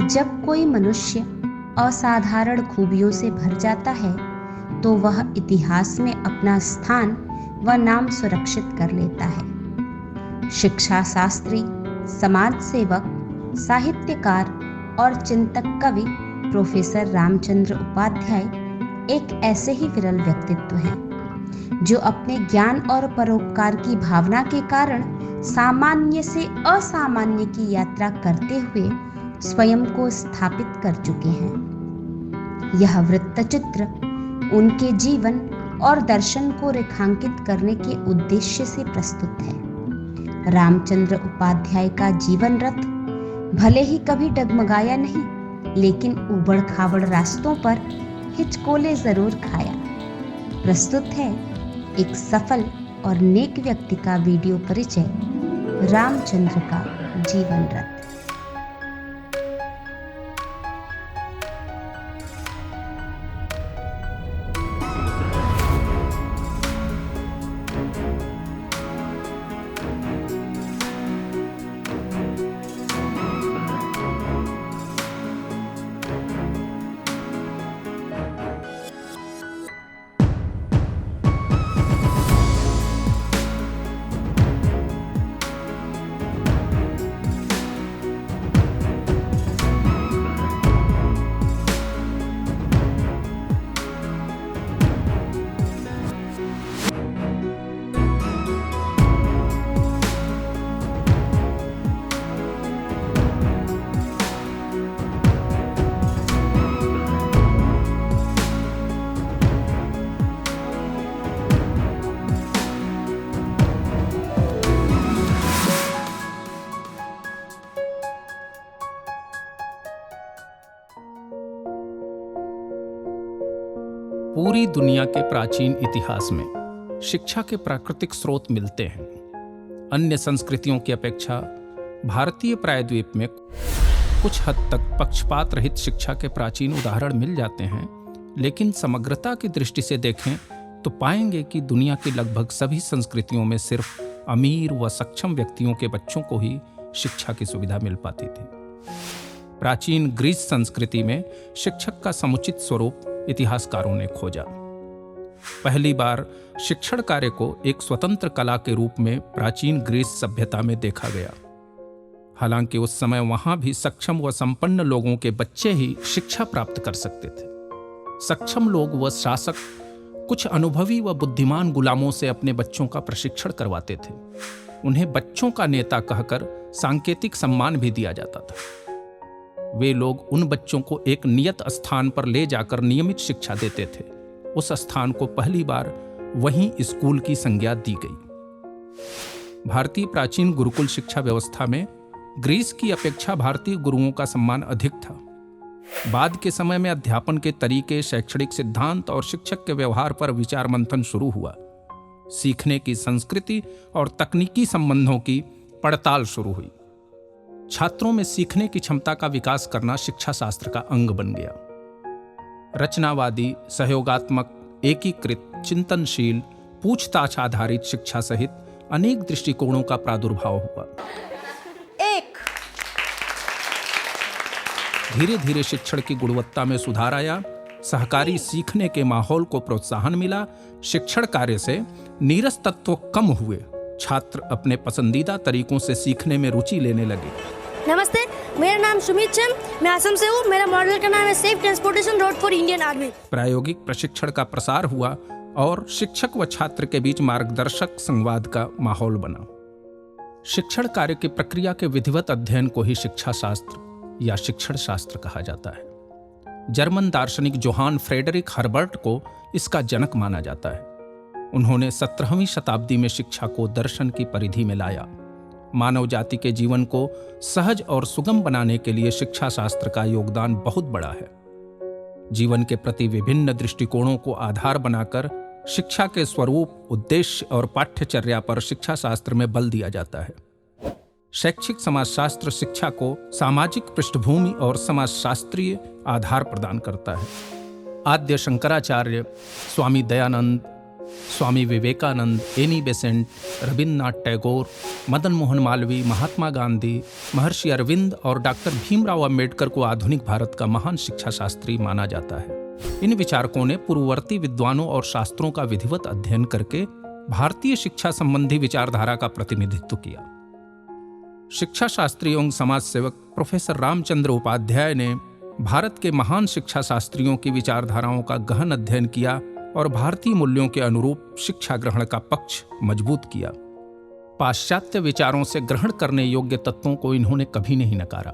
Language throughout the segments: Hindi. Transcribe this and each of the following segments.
जब कोई मनुष्य असाधारण खूबियों से भर जाता है तो वह इतिहास में अपना स्थान व नाम सुरक्षित कर लेता है। शिक्षा शास्त्री, समाज सेवक, साहित्यकार और चिंतक कवि प्रोफेसर रामचंद्र उपाध्याय एक ऐसे ही विरल व्यक्तित्व हैं जो अपने ज्ञान और परोपकार की भावना के कारण सामान्य से असामान्य की यात्रा करते हुए स्वयं को स्थापित कर चुके हैं। यह वृत्तचित्र उनके जीवन और दर्शन को रेखांकित करने के उद्देश्य से प्रस्तुत है। रामचंद्र उपाध्याय का जीवन रथ भले ही कभी डगमगाया नहीं, लेकिन उबड़ खाबड़ रास्तों पर हिचकोले जरूर खाया। प्रस्तुत है एक सफल और नेक व्यक्ति का वीडियो परिचय, रामचंद्र का जीवन रथ। पूरी दुनिया के प्राचीन इतिहास में शिक्षा के प्राकृतिक स्रोत मिलते हैं। अन्य संस्कृतियों की अपेक्षा भारतीय प्रायद्वीप में कुछ हद तक पक्षपात रहित शिक्षा के प्राचीन उदाहरण मिल जाते हैं, लेकिन समग्रता की दृष्टि से देखें तो पाएंगे कि दुनिया की लगभग सभी संस्कृतियों में सिर्फ अमीर व सक्षम व्यक्तियों के बच्चों को ही शिक्षा की सुविधा मिल पाती थी। प्राचीन ग्रीस संस्कृति में शिक्षक का समुचित स्वरूप इतिहासकारों ने खोजा। पहली बार शिक्षण कार्य को एक स्वतंत्र कला के रूप में प्राचीन ग्रीस सभ्यता में देखा गया। हालांकि उस समय वहां भी सक्षम व संपन्न लोगों के बच्चे ही शिक्षा प्राप्त कर सकते थे। सक्षम लोग व शासक कुछ अनुभवी व बुद्धिमान गुलामों से अपने बच्चों का प्रशिक्षण करवाते थे। उन्हें बच्चों का नेता कहकर सांकेतिक सम्मान भी दिया जाता था। वे लोग उन बच्चों को एक नियत स्थान पर ले जाकर नियमित शिक्षा देते थे। उस स्थान को पहली बार वहीं स्कूल की संज्ञा दी गई। भारतीय प्राचीन गुरुकुल शिक्षा व्यवस्था में ग्रीस की अपेक्षा भारतीय गुरुओं का सम्मान अधिक था। बाद के समय में अध्यापन के तरीके, शैक्षणिक सिद्धांत और शिक्षक के व्यवहार पर विचार मंथन शुरू हुआ। सीखने की संस्कृति और तकनीकी संबंधों की पड़ताल शुरू हुई। छात्रों में सीखने की क्षमता का विकास करना शिक्षा शास्त्र का अंग बन गया। रचनावादी, सहयोगात्मक, एकीकृत, चिंतनशील, पूछताछ आधारित शिक्षा सहित अनेक दृष्टिकोणों का प्रादुर्भाव हुआ। धीरे धीरे शिक्षण की गुणवत्ता में सुधार आया। सहकारी सीखने के माहौल को प्रोत्साहन मिला। शिक्षण कार्य से नीरस तत्व कम हुए। छात्र अपने पसंदीदा तरीकों से सीखने में रुचि लेने लगे। नमस्ते, मेरा नाम सुमित चंद, मैं असम से हूँ। मेरा मॉडल का नाम है safe transportation road for Indian army. प्रायोगिक प्रशिक्षण का प्रसार हुआ और शिक्षक व छात्र के बीच मार्गदर्शक संवाद का माहौल बना। शिक्षण कार्य की प्रक्रिया के विधिवत अध्ययन को ही शिक्षा शास्त्र या शिक्षण शास्त्र कहा जाता है। जर्मन दार्शनिक जोहान फ्रेडरिक हर्बर्ट को इसका जनक माना जाता है। उन्होंने 17वीं शताब्दी में शिक्षा को दर्शन की परिधि में लाया। मानव जाति के जीवन को सहज और सुगम बनाने के लिए शिक्षा शास्त्र का योगदान बहुत बड़ा है। जीवन के प्रति विभिन्न दृष्टिकोणों को आधार बनाकर शिक्षा के स्वरूप, उद्देश्य और पाठ्यचर्या पर शिक्षा शास्त्र में बल दिया जाता है। शैक्षिक समाजशास्त्र शिक्षा को सामाजिक पृष्ठभूमि और समाजशास्त्रीय आधार प्रदान करता है। आद्य शंकराचार्य, स्वामी दयानंद, स्वामी विवेकानंद, एनी बेसेंट, रविन्द्रनाथ टैगोर, मदन मोहन मालवीय, महात्मा गांधी, महर्षि अरविंद और डॉक्टर भीमराव अंबेडकर को आधुनिक भारत का महान शिक्षा शास्त्री माना जाता है। इन विचारकों ने पूर्ववर्ती विद्वानों और शास्त्रों का विधिवत अध्ययन करके भारतीय शिक्षा संबंधी विचारधारा का प्रतिनिधित्व किया। शिक्षा शास्त्री एवं समाज सेवक प्रोफेसर रामचंद्र उपाध्याय ने भारत के महान शिक्षा शास्त्रियों की विचारधाराओं का गहन अध्ययन किया और भारतीय मूल्यों के अनुरूप शिक्षा ग्रहण का पक्ष मजबूत किया। पाश्चात्य विचारों से ग्रहण करने योग्य तत्वों को इन्होंने कभी नहीं नकारा।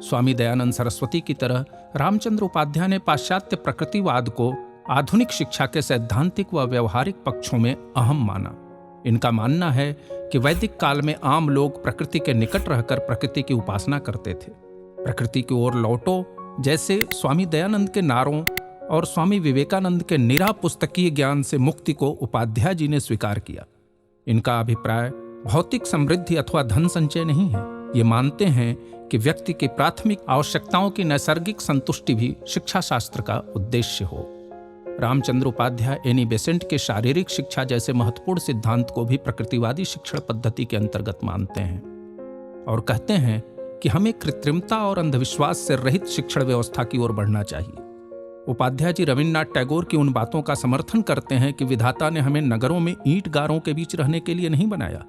स्वामी दयानंद सरस्वती की तरह रामचंद्र उपाध्याय ने पाश्चात्य प्रकृतिवाद को आधुनिक शिक्षा के सैद्धांतिक व व्यवहारिक पक्षों में अहम माना। इनका मानना है कि वैदिक काल में आम लोग प्रकृति के निकट रहकर प्रकृति की उपासना करते थे। प्रकृति की ओर लौटो जैसे स्वामी दयानंद के नारों और स्वामी विवेकानंद के निरा पुस्तकीय ज्ञान से मुक्ति को उपाध्याय जी ने स्वीकार किया। इनका अभिप्राय भौतिक समृद्धि अथवा धन संचय नहीं है। ये मानते हैं कि व्यक्ति की प्राथमिक आवश्यकताओं की नैसर्गिक संतुष्टि भी शिक्षा शास्त्र का उद्देश्य हो। रामचंद्र उपाध्याय एनी बेसेंट के शारीरिक शिक्षा जैसे महत्वपूर्ण सिद्धांत को भी प्रकृतिवादी शिक्षण पद्धति के अंतर्गत मानते हैं और कहते हैं कि हमें कृत्रिमता और अंधविश्वास से रहित शिक्षण व्यवस्था की ओर बढ़ना चाहिए। उपाध्याय जी रविन्द्रनाथ टैगोर की उन बातों का समर्थन करते हैं कि विधाता ने हमें नगरों में ईंट गारों के बीच रहने के लिए नहीं बनाया।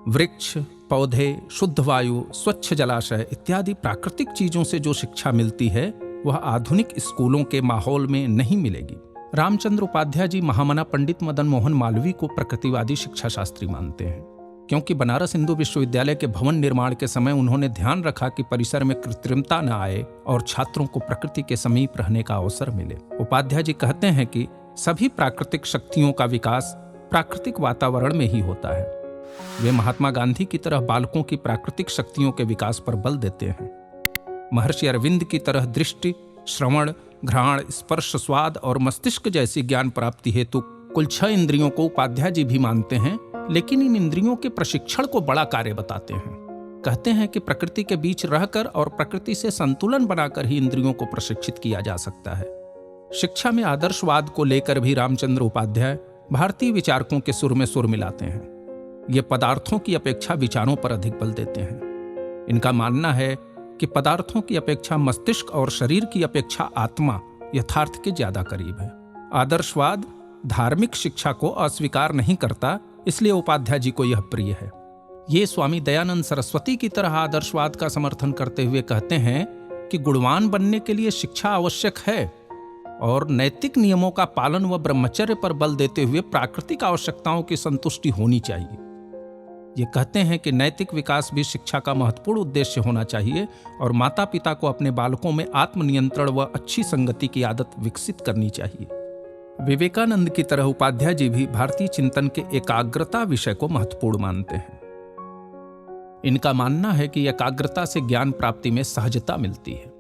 वृक्ष, पौधे, शुद्ध वायु, स्वच्छ जलाशय इत्यादि प्राकृतिक चीजों से जो शिक्षा मिलती है वह आधुनिक स्कूलों के माहौल में नहीं मिलेगी। रामचंद्र उपाध्याय जी महामना पंडित मदन मोहन मालवीय को प्रकृतिवादी शिक्षा शास्त्री मानते हैं, क्योंकि बनारस हिंदू विश्वविद्यालय के भवन निर्माण के समय उन्होंने ध्यान रखा कि परिसर में कृत्रिमता न आए और छात्रों को प्रकृति के समीप रहने का अवसर मिले। उपाध्याय जी कहते हैं कि सभी प्राकृतिक शक्तियों का विकास प्राकृतिक वातावरण में ही होता है। वे महात्मा गांधी की तरह बालकों की प्राकृतिक शक्तियों के विकास पर बल देते हैं। महर्षि अरविंद की तरह दृष्टि, श्रवण, घ्राण, स्पर्श, स्वाद और मस्तिष्क जैसी ज्ञान प्राप्ति हेतु कुल 6 इंद्रियों को उपाध्याय जी भी मानते हैं, लेकिन इन इंद्रियों के प्रशिक्षण को बड़ा कार्य बताते हैं। कहते हैं कि प्रकृति के बीच रहकर और प्रकृति से संतुलन बनाकर ही इंद्रियों को प्रशिक्षित किया जा सकता है। शिक्षा में आदर्शवाद को लेकर भी रामचंद्र उपाध्याय भारतीय विचारकों के सुर में सुर मिलाते हैं। ये पदार्थों की अपेक्षा विचारों पर अधिक बल देते हैं। इनका मानना है कि पदार्थों की अपेक्षा मस्तिष्क और शरीर की अपेक्षा आत्मा यथार्थ के ज्यादा करीब है। आदर्शवाद धार्मिक शिक्षा को अस्वीकार नहीं करता, इसलिए उपाध्याय जी को यह प्रिय है। ये स्वामी दयानंद सरस्वती की तरह आदर्शवाद का समर्थन करते हुए कहते हैं कि गुणवान बनने के लिए शिक्षा आवश्यक है और नैतिक नियमों का पालन व ब्रह्मचर्य पर बल देते हुए प्राकृतिक आवश्यकताओं की संतुष्टि होनी चाहिए। ये कहते हैं कि नैतिक विकास भी शिक्षा का महत्वपूर्ण उद्देश्य होना चाहिए और माता पिता को अपने बालकों में आत्मनियंत्रण व अच्छी संगति की आदत विकसित करनी चाहिए। विवेकानंद की तरह उपाध्याय जी भी भारतीय चिंतन के एकाग्रता विषय को महत्वपूर्ण मानते हैं। इनका मानना है कि एकाग्रता से ज्ञान प्राप्ति में सहजता मिलती है।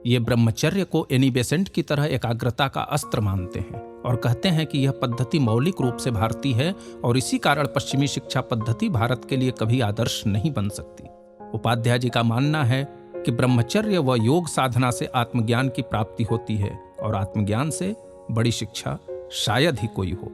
ये ब्रह्मचर्य को एनी बेसेंट की तरह एकाग्रता का अस्त्र मानते हैं और कहते हैं कि यह पद्धति मौलिक रूप से भारतीय है और इसी कारण पश्चिमी शिक्षा पद्धति भारत के लिए कभी आदर्श नहीं बन सकती। उपाध्याय जी का मानना है कि ब्रह्मचर्य व योग साधना से आत्मज्ञान की प्राप्ति होती है और आत्मज्ञान से बड़ी शिक्षा शायद ही कोई हो।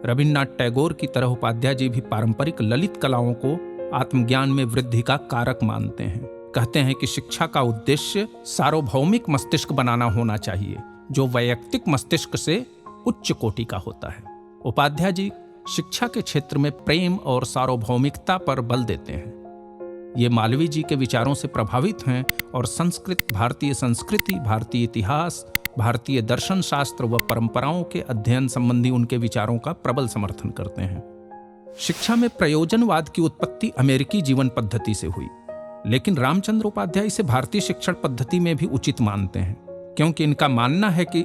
रविन्द्रनाथ टैगोर की तरह उपाध्याय जी भी पारंपरिक ललित कलाओं को आत्मज्ञान में वृद्धि का कारक मानते हैं। कहते हैं कि शिक्षा का उद्देश्य सार्वभौमिक मस्तिष्क बनाना होना चाहिए, जो वैयक्तिक मस्तिष्क से उच्च कोटि का होता है। उपाध्याय जी शिक्षा के क्षेत्र में प्रेम और सार्वभौमिकता पर बल देते हैं। ये मालवीय जी के विचारों से प्रभावित हैं और संस्कृत, भारतीय संस्कृति, भारतीय इतिहास, भारतीय दर्शन शास्त्र व परंपराओं के अध्ययन संबंधी उनके विचारों का प्रबल समर्थन करते हैं। शिक्षा में प्रयोजनवाद की उत्पत्ति अमेरिकी जीवन पद्धति से हुई, लेकिन रामचंद्र उपाध्याय इसे भारतीय शिक्षण पद्धति में भी उचित मानते हैं, क्योंकि इनका मानना है कि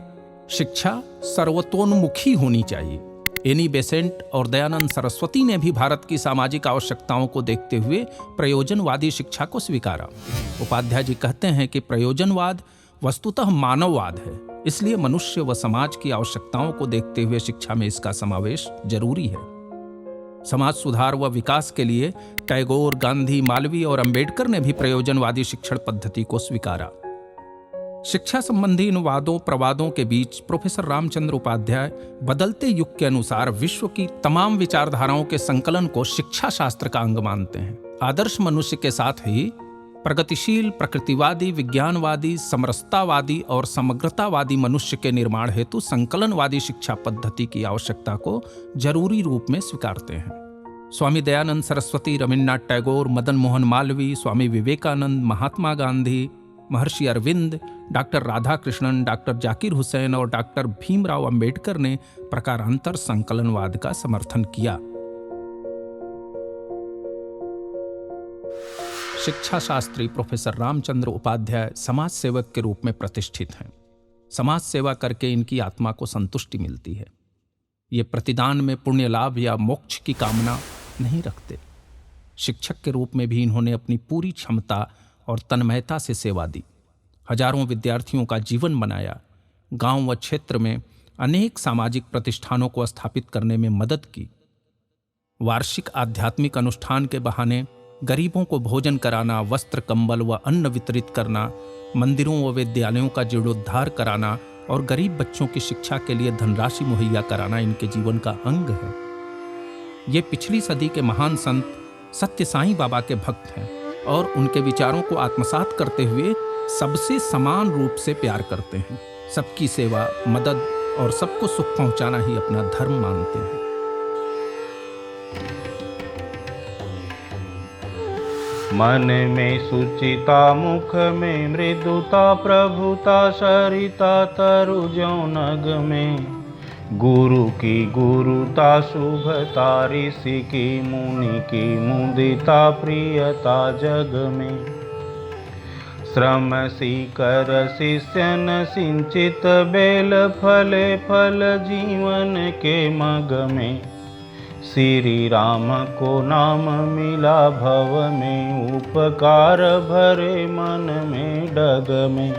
शिक्षा सर्वतोन्मुखी होनी चाहिए। एनी बेसेंट और दयानंद सरस्वती ने भी भारत की सामाजिक आवश्यकताओं को देखते हुए प्रयोजनवादी शिक्षा को स्वीकारा। उपाध्याय जी कहते हैं कि प्रयोजनवाद वस्तुतः मानववाद है, इसलिए मनुष्य व समाज की आवश्यकताओं को देखते हुए शिक्षा में इसका समावेश जरूरी है। समाज सुधार व विकास के लिए टैगोर, गांधी, मालवीय और अंबेडकर ने भी प्रयोजनवादी शिक्षण पद्धति को स्वीकारा। शिक्षा संबंधी इन वादों प्रवादों के बीच प्रोफेसर रामचंद्र उपाध्याय बदलते युग के अनुसार विश्व की तमाम विचारधाराओं के संकलन को शिक्षा शास्त्र का अंग मानते हैं। आदर्श मनुष्य के साथ ही प्रगतिशील, प्रकृतिवादी, विज्ञानवादी, समरसतावादी और समग्रतावादी मनुष्य के निर्माण हेतु संकलनवादी शिक्षा पद्धति की आवश्यकता को जरूरी रूप में स्वीकारते हैं। स्वामी दयानंद सरस्वती, रविन्द्रनाथ टैगोर, मदन मोहन मालवीय, स्वामी विवेकानंद, महात्मा गांधी, महर्षि अरविंद, डॉक्टर राधाकृष्णन, डॉक्टर जाकिर हुसैन और डॉक्टर भीमराव अंबेडकर ने प्रकारांतर संकलनवाद का समर्थन किया। शिक्षा शास्त्री प्रोफेसर रामचंद्र उपाध्याय समाज सेवक के रूप में प्रतिष्ठित हैं। समाज सेवा करके इनकी आत्मा को संतुष्टि मिलती है। ये प्रतिदान में पुण्य लाभ या मोक्ष की कामना नहीं रखते। शिक्षक के रूप में भी इन्होंने अपनी पूरी क्षमता और तन्मयता से सेवा दी। हजारों विद्यार्थियों का जीवन बनाया। गांव व क्षेत्र में अनेक सामाजिक प्रतिष्ठानों को स्थापित करने में मदद की। वार्षिक आध्यात्मिक अनुष्ठान के बहाने गरीबों को भोजन कराना, वस्त्र, कंबल व अन्न वितरित करना, मंदिरों व विद्यालयों का जीर्णोद्धार कराना और गरीब बच्चों की शिक्षा के लिए धनराशि मुहैया कराना इनके जीवन का अंग है। ये पिछली सदी के महान संत सत्य साईं बाबा के भक्त हैं और उनके विचारों को आत्मसात करते हुए सबसे समान रूप से प्यार करते हैं। सबकी सेवा, मदद और सबको सुख पहुंचाना ही अपना धर्म मानते हैं। मन में सुचिता, मुख में मृदुता, प्रभुता, सरिता तरु ज्यों नग में। गुरु की गुरुता, शुभता, ऋषि की मुनि की मुदिता, प्रियता जग में। श्रम सीकर शिष्यन सिंचित, बेल फले फल जीवन के मग में। श्री राम को नाम मिला भव में, उपकार भरे मन में डग में।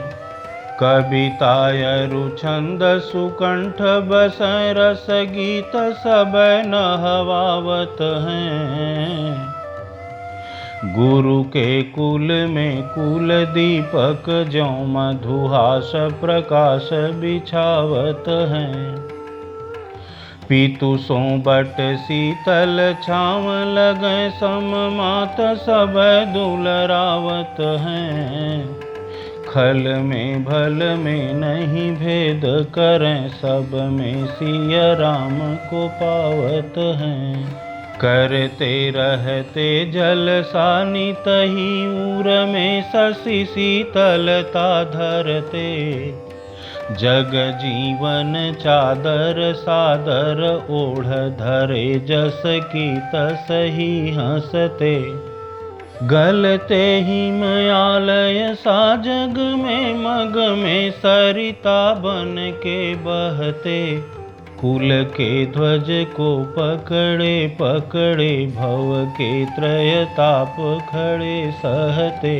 कविता यरु छंद सुकंठ, बसै रस गीत सब नहवावत हैं। गुरु के कुल में कुल दीपक, ज्यों मधुहास प्रकाश बिछावत हैं। पीतु सो बट शीतल छाव, लगै सम मात सब दुलरावत हैं। खल में भल में नहीं भेद करें, सब में सिया राम को पावत हैं। करते रहते जल सानी, तही उर में शशि शीतलता धरते। जग जीवन चादर सादर, ओढ़ धरे जस की तसही हंसते। गलते हिमालय सा जग में, मग में सरिता बन के बहते। कुल के ध्वज को पकड़े पकड़े, भव के त्रयताप खड़े सहते।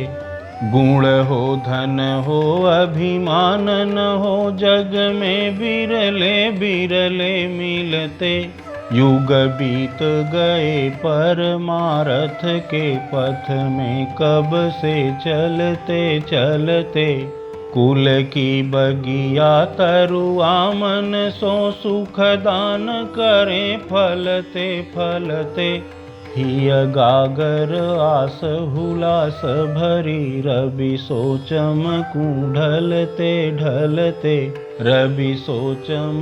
गुण हो धन हो अभिमान न हो, जग में बिरले बिरले मिलते। युग बीत गए परमार्थ के पथ में, कब से चलते चलते। कुल की बगिया तरुआ मन, सो सुख दान करें फलते फलते। हिय गागर आस हुलास भरी, रवि सोचम ढलते ढलते। रवि सोचम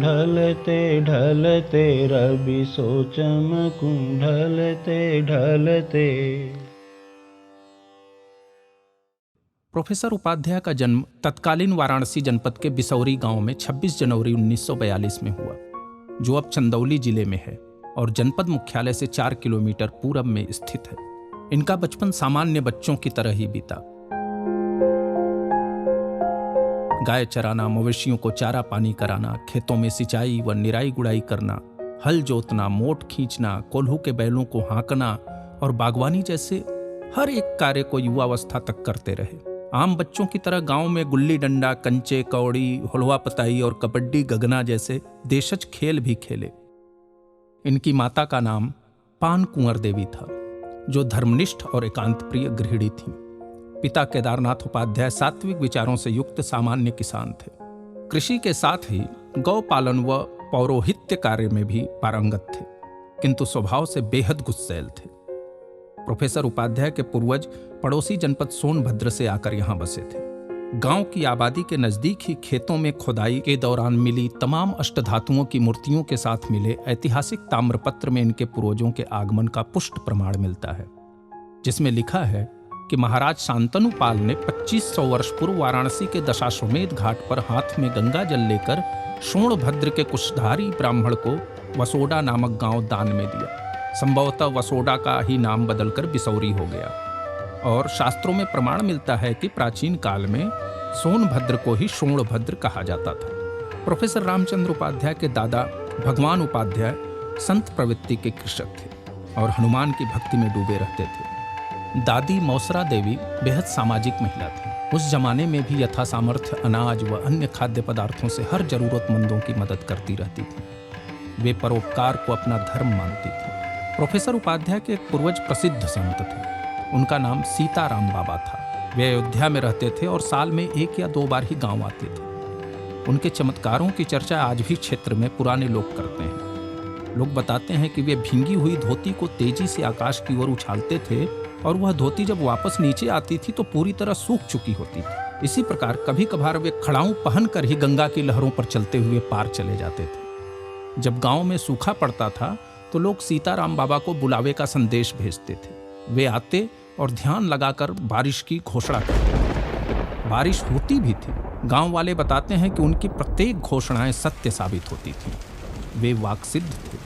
ढलते ढलते, रवि सोचम ढलते ढलते। प्रोफेसर उपाध्याय का जन्म तत्कालीन वाराणसी जनपद के बिसौरी गांव में 26 जनवरी 1942 में हुआ, जो अब चंदौली जिले में है और जनपद मुख्यालय से 4 किलोमीटर पूरब में स्थित है। इनका बचपन सामान्य बच्चों की तरह ही बीता। गाय चराना, मवेशियों को चारा पानी कराना, खेतों में सिंचाई व निराई गुड़ाई करना, हल जोतना, मोट खींचना, कोल्हू के बैलों को हाँकना और बागवानी जैसे हर एक कार्य को युवावस्था तक करते रहे। आम बच्चों की तरह गांव में गुल्ली डंडा, कंचे, कौड़ी, हुलवा पताई और कबड्डी, गगना जैसे देशज खेल भी खेले। इनकी माता का नाम पान कुंवर देवी था, जो धर्मनिष्ठ और एकांत प्रिय गृहिणी थीं। पिता केदारनाथ उपाध्याय सात्विक विचारों से युक्त सामान्य किसान थे। कृषि के साथ ही गौ पालन व पौरोहित्य कार्य में भी पारंगत थे, किंतु स्वभाव से बेहद गुस्सैल थे। प्रोफेसर उपाध्याय के पूर्वज पड़ोसी जनपद सोनभद्र से आकर यहाँ बसे थे। गांव की आबादी के नजदीक ही खेतों में खुदाई के दौरान मिली तमाम अष्टधातुओं की मूर्तियों के साथ मिले ऐतिहासिक ताम्रपत्र में इनके पूर्वजों के आगमन का पुष्ट प्रमाण मिलता है, जिसमें लिखा है कि महाराज शांतनु पाल ने 2500 वर्ष पूर्व वाराणसी के दशाश्वमेध घाट पर हाथ में गंगा जल लेकर सोनभद्र के कुशधारी ब्राह्मण को वसोडा नामक गांव दान में दिया। संभवतः वसोडा का ही नाम बदलकर बिसौरी हो गया, और शास्त्रों में प्रमाण मिलता है कि प्राचीन काल में सोनभद्र को ही सोणभद्र कहा जाता था। प्रोफेसर रामचंद्र उपाध्याय के दादा भगवान उपाध्याय संत प्रवृत्ति के कृषक थे और हनुमान की भक्ति में डूबे रहते थे। दादी मौसरा देवी बेहद सामाजिक महिला थी। उस जमाने में भी यथा सामर्थ्य अनाज व अन्य खाद्य पदार्थों से हर जरूरतमंदों की मदद करती रहती थी। वे परोपकार को अपना धर्म मानती थी। प्रोफेसर उपाध्याय के एक पूर्वज प्रसिद्ध संत थे। उनका नाम सीताराम बाबा था। वे अयोध्या में रहते थे और साल में 1 या 2 बार ही गांव आते थे। उनके चमत्कारों की चर्चा आज भी क्षेत्र में पुराने लोग करते हैं। लोग बताते हैं कि वे भींगी हुई धोती को तेजी से आकाश की ओर उछालते थे और वह धोती जब वापस नीचे आती थी तो पूरी तरह सूख चुकी होती थी। इसी प्रकार कभी कभार वे खड़ाऊं पहनकर ही गंगा की लहरों पर चलते हुए पार चले जाते थे। जब गांव में सूखा पड़ता था तो लोग सीताराम बाबा को बुलावे का संदेश भेजते थे। वे आते और ध्यान लगाकर बारिश की घोषणा करते। बारिश होती भी थी। गांव वाले बताते हैं कि उनकी प्रत्येक घोषणाएं सत्य साबित होती थी। वे वाक्सिद्ध थे।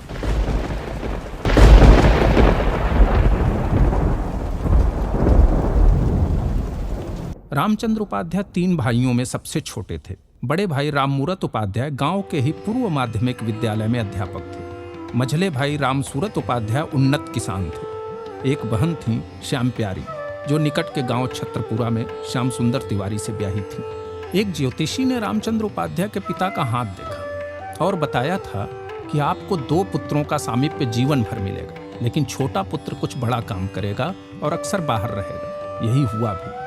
रामचंद्र उपाध्याय 3 भाइयों में सबसे छोटे थे। बड़े भाई राममूरत उपाध्याय गांव के ही पूर्व माध्यमिक विद्यालय में अध्यापक थे। मझले भाई रामसूरत उपाध्याय उन्नत किसान थे। एक बहन थी श्याम प्यारी, जो निकट के गांव छत्रपुरा में श्याम सुंदर तिवारी से ब्याही थी। एक ज्योतिषी ने रामचंद्र उपाध्याय के पिता का हाथ देखा और बताया था कि आपको 2 पुत्रों का सामीप्य जीवन भर मिलेगा, लेकिन छोटा पुत्र कुछ बड़ा काम करेगा और अक्सर बाहर रहेगा। यही हुआ भी।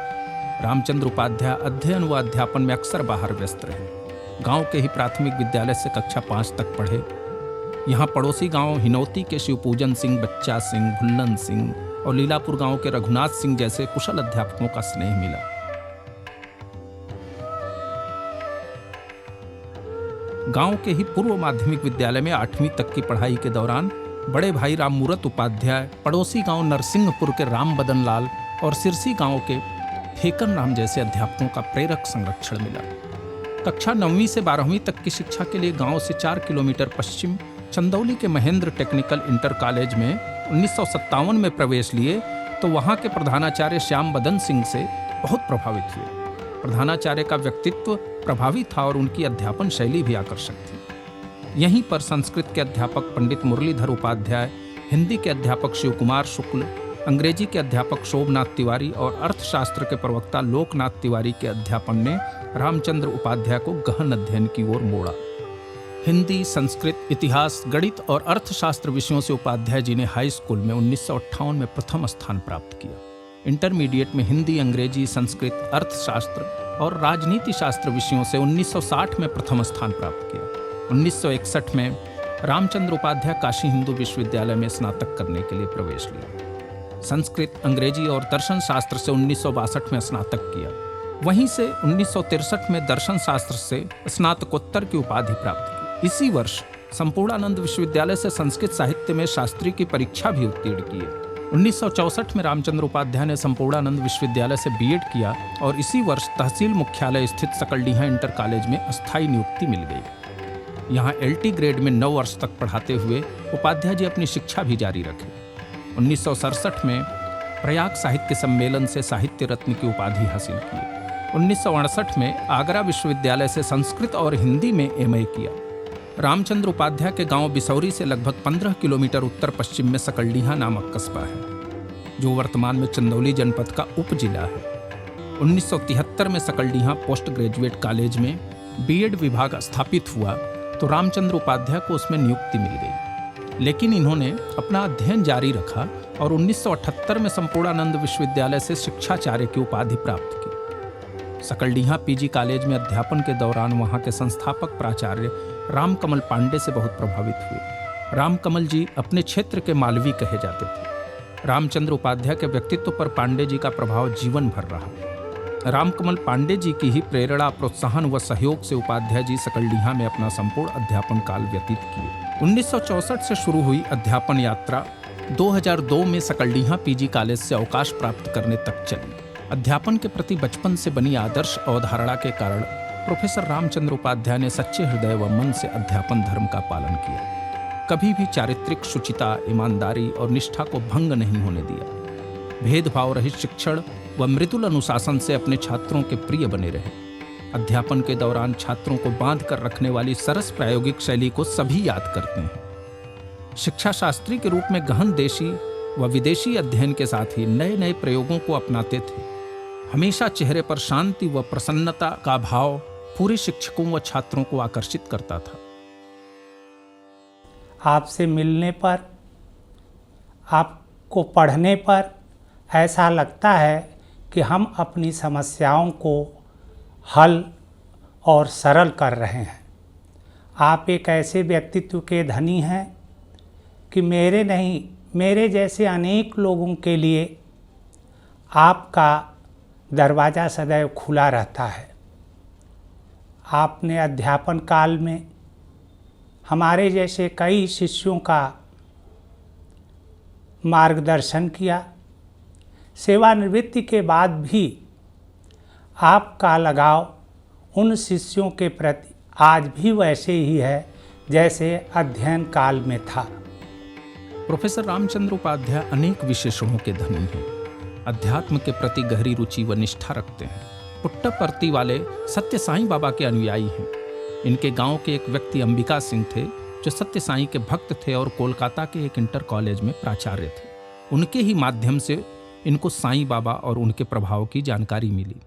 रामचंद्र उपाध्याय अध्ययन व अध्यापन में अक्सर बाहर व्यस्त रहे। गांव के ही प्राथमिक विद्यालय से कक्षा 5 तक पढ़े। यहाँ पड़ोसी गांव हिनौती के शिवपूजन सिंह, बच्चा सिंह, भुल्लन सिंह और लीलापुर गांव के रघुनाथ सिंह जैसे कुशल अध्यापकों का स्नेह मिला। गांव के ही पूर्व माध्यमिक विद्यालय में 8वीं तक की पढ़ाई के दौरान बड़े भाई राममूरत उपाध्याय पड़ोसी गांव नरसिंहपुर के राम बदन लाल और सिरसी गांव के फेकन राम जैसे अध्यापकों का प्रेरक संरक्षण मिला। कक्षा 9वीं से 12वीं तक की शिक्षा के लिए गांव से 4 किलोमीटर पश्चिम चंदौली के महेंद्र टेक्निकल इंटर कॉलेज में 1957 में प्रवेश लिए तो वहां के प्रधानाचार्य श्याम बदन सिंह से बहुत प्रभावित हुए। प्रधानाचार्य का व्यक्तित्व प्रभावी था और उनकी अध्यापन शैली भी आकर्षक थी। यहीं पर संस्कृत के अध्यापक पंडित मुरलीधर उपाध्याय, हिंदी के अध्यापक शिवकुमार शुक्ल, अंग्रेजी के अध्यापक शोभनाथ तिवारी और अर्थशास्त्र के प्रवक्ता लोकनाथ तिवारी के अध्यापन ने रामचंद्र उपाध्याय को गहन अध्ययन की ओर मोड़ा। हिंदी, संस्कृत, इतिहास, गणित और अर्थशास्त्र विषयों से उपाध्याय जी ने हाई स्कूल में 1958 में प्रथम स्थान प्राप्त किया। इंटरमीडिएट में हिंदी, अंग्रेजी, संस्कृत, अर्थशास्त्र और राजनीति शास्त्र विषयों से 1960 में प्रथम स्थान प्राप्त किया। 1961 में रामचंद्र उपाध्याय काशी हिंदू विश्वविद्यालय में स्नातक करने के लिए प्रवेश लिया। संस्कृत, अंग्रेजी और दर्शन शास्त्र से 1962 में स्नातक किया। वहीं से 1963 में दर्शन शास्त्र से स्नातकोत्तर की उपाधि प्राप्त की। इसी वर्ष संपूर्णानंद विश्वविद्यालय से संस्कृत साहित्य में शास्त्री की परीक्षा भी उत्तीर्ण की। 1964 में रामचंद्र उपाध्याय ने संपूर्णानंद विश्वविद्यालय से बीएड किया और इसी वर्ष तहसील मुख्यालय स्थित सकलडीहा इंटर कॉलेज में अस्थायी नियुक्ति मिल गई। यहाँ LT ग्रेड में 9 वर्ष तक पढ़ाते हुए उपाध्याय जी अपनी शिक्षा भी जारी रखे। 1967 में प्रयाग साहित्य सम्मेलन से साहित्य रत्न की उपाधि हासिल की। 1968 में आगरा विश्वविद्यालय से संस्कृत और हिंदी में MA किया। रामचंद्र उपाध्याय के गांव बिसौरी से लगभग 15 किलोमीटर उत्तर पश्चिम में सकलडीहा नामक कस्बा है, जो वर्तमान में चंदौली जनपद का उप जिला है। 1973 में सकलडीहा पोस्ट ग्रेजुएट कॉलेज में बीएड विभाग स्थापित हुआ तो रामचंद्र उपाध्याय को उसमें नियुक्ति मिल गई। लेकिन इन्होंने अपना अध्ययन जारी रखा और 1978 में संपूर्णानंद विश्वविद्यालय से शिक्षाचार्य की उपाधि प्राप्त की। सकलडीहा पीजी कॉलेज में अध्यापन के दौरान वहां के संस्थापक प्राचार्य रामकमल पांडे से बहुत प्रभावित हुए। रामकमल जी अपने क्षेत्र के मालवी कहे जाते थे। रामचंद्र उपाध्याय के व्यक्तित्व पर पांडे जी का प्रभाव जीवन भर रहा। रामकमल पांडे जी की ही प्रेरणा, प्रोत्साहन व सहयोग से उपाध्याय जी सकलडीहा में अपना संपूर्ण अध्यापन काल व्यतीत किए। 1964 से शुरू हुई अध्यापन यात्रा 2002 में सकलडीहा पीजी कॉलेज से अवकाश प्राप्त करने तक चली। अध्यापन के प्रति बचपन से बनी आदर्श अवधारणा के कारण प्रोफेसर रामचंद्र उपाध्याय ने सच्चे हृदय व मन से अध्यापन धर्म का पालन किया। कभी भी चारित्रिक शुचिता, ईमानदारी और निष्ठा को भंग नहीं होने दिया। भेदभाव रहित शिक्षण व मृदुल अनुशासन से अपने छात्रों के प्रिय बने रहे। अध्यापन के दौरान छात्रों को बांध कर रखने वाली सरस प्रायोगिक शैली को सभी याद करते हैं। शिक्षा शास्त्री के रूप में गहन देशी व विदेशी अध्ययन के साथ ही नए नए प्रयोगों को अपनाते थे। हमेशा चेहरे पर शांति व प्रसन्नता का भाव पूरे शिक्षकों व छात्रों को आकर्षित करता था। आपसे मिलने पर, आपको पढ़ने पर ऐसा लगता है कि हम अपनी समस्याओं को हल और सरल कर रहे हैं। आप एक ऐसे व्यक्तित्व के धनी हैं कि मेरे नहीं, मेरे जैसे अनेक लोगों के लिए आपका दरवाज़ा सदैव खुला रहता है। आपने अध्यापन काल में हमारे जैसे कई शिष्यों का मार्गदर्शन किया। सेवानिवृत्ति के बाद भी आपका लगाव उन शिष्यों के प्रति आज भी वैसे ही है जैसे अध्ययन काल में था। प्रोफेसर रामचंद्र उपाध्याय अनेक विशेषणों के धनी हैं। अध्यात्म के प्रति गहरी रुचि व निष्ठा रखते हैं। पुट्टपर्ती वाले सत्य साईं बाबा के अनुयायी हैं। इनके गांव के एक व्यक्ति अंबिका सिंह थे जो सत्य साईं के भक्त थे और कोलकाता के एक इंटर कॉलेज में प्राचार्य थे। उनके ही माध्यम से इनको साईं बाबा और उनके प्रभाव की जानकारी मिली।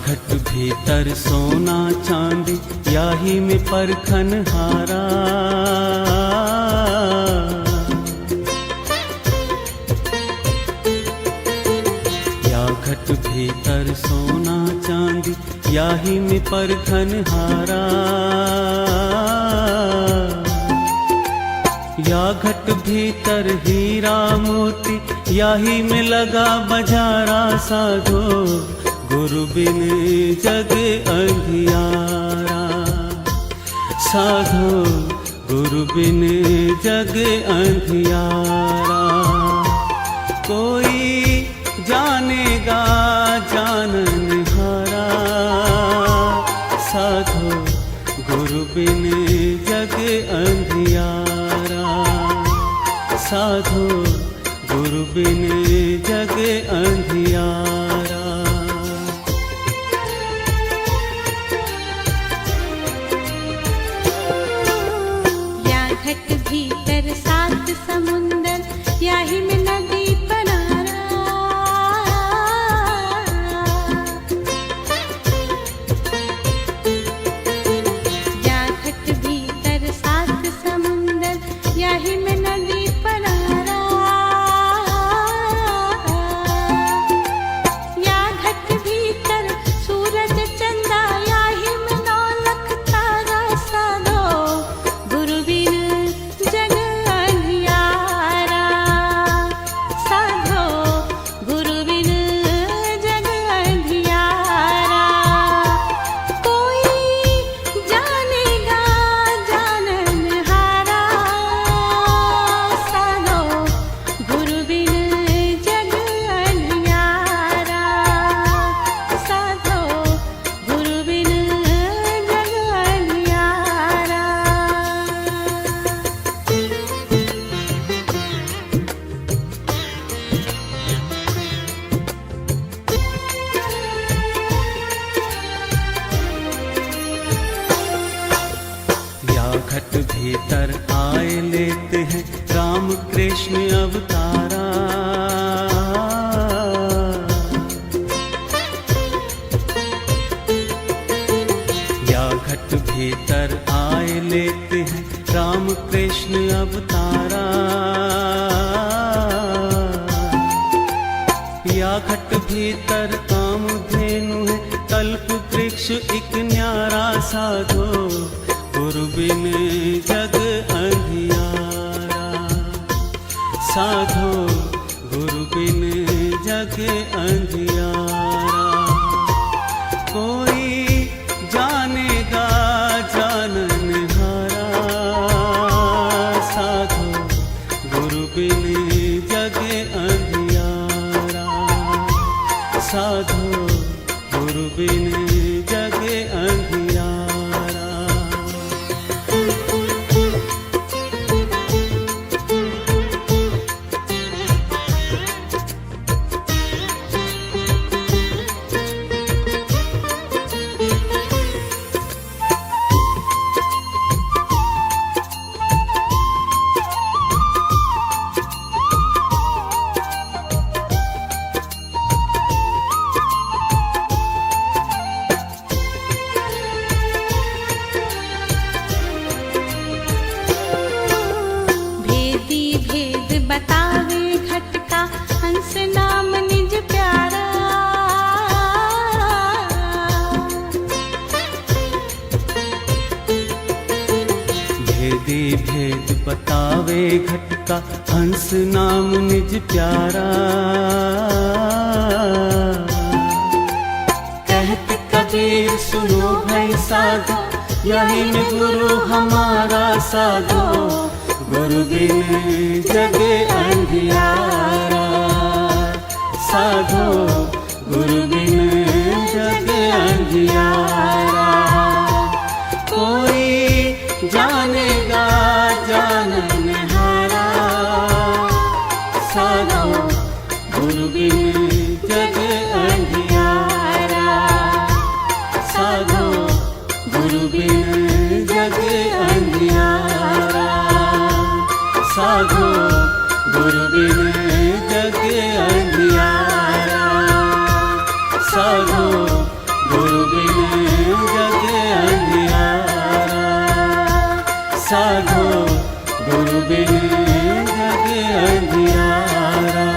घट भीतर सोना चांदी याही में परखन हारा। या घट भीतर सोना चांदी याही में परखन हारा। या घट भीतर हीरा मोती याही में लगा बजारा। साधो गुरु बिन जग अंधियारा। साधो गुरु बिन जग अंधियारा। कोई जानेगा जाननहारा। साधो गुरु बिन जग अंधियारा। साधो गुरु बिन जग अंधियारा। कृष्ण अवतारा। या घट भीतर आए लेते हैं राम कृष्ण अवतारा। या घट भीतर कामधेनु है कल्प वृक्ष एक न्यारा। साधो गुरु बिन जग अंधियारा। साधो गुरु बिन जग अंधियारा। कोई जानेगा जाननहारा। साधो गुरु बिन जग अंधियारा। साधो गुरु बिन जग अंधियारा। भेदी भेद बतावे घट का हंस नाम निज प्यारा। भेदी भेद बतावे घट का हंस नाम निज प्यारा। कहत कबीर सुनो भाई साधो यही में गुरु हमारा। साधो गुरु बिन जग अंधियारा। साधो गुरु बिन जग अंधियारा। कोई जानेगा जाननहारा। साधो गुरु बिन जग अंधियारा। साधो गुरु बिन जग अंधियारा। साधो गुरु बिन जग अंधियारा। साधो गुरु बिन जग अंधियारा। साधो गुरु बिन जग अंधियारा।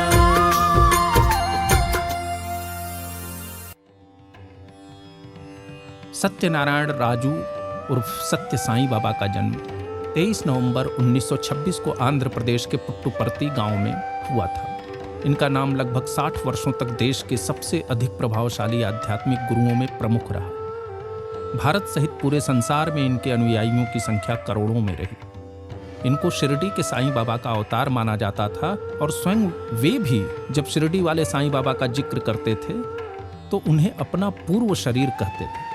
सत्यनारायण राजू उर्फ सत्य साईं बाबा का जन्म 23 नवंबर 1926 को आंध्र प्रदेश के पुट्टुपर्ती गांव में हुआ था। इनका नाम लगभग 60 वर्षों तक देश के सबसे अधिक प्रभावशाली आध्यात्मिक गुरुओं में प्रमुख रहा। भारत सहित पूरे संसार में इनके अनुयायियों की संख्या करोड़ों में रही। इनको शिरडी के साईं बाबा का अवतार माना जाता था और स्वयं वे भी जब शिरडी वाले साईं बाबा का जिक्र करते थे तो उन्हें अपना पूर्व शरीर कहते थे।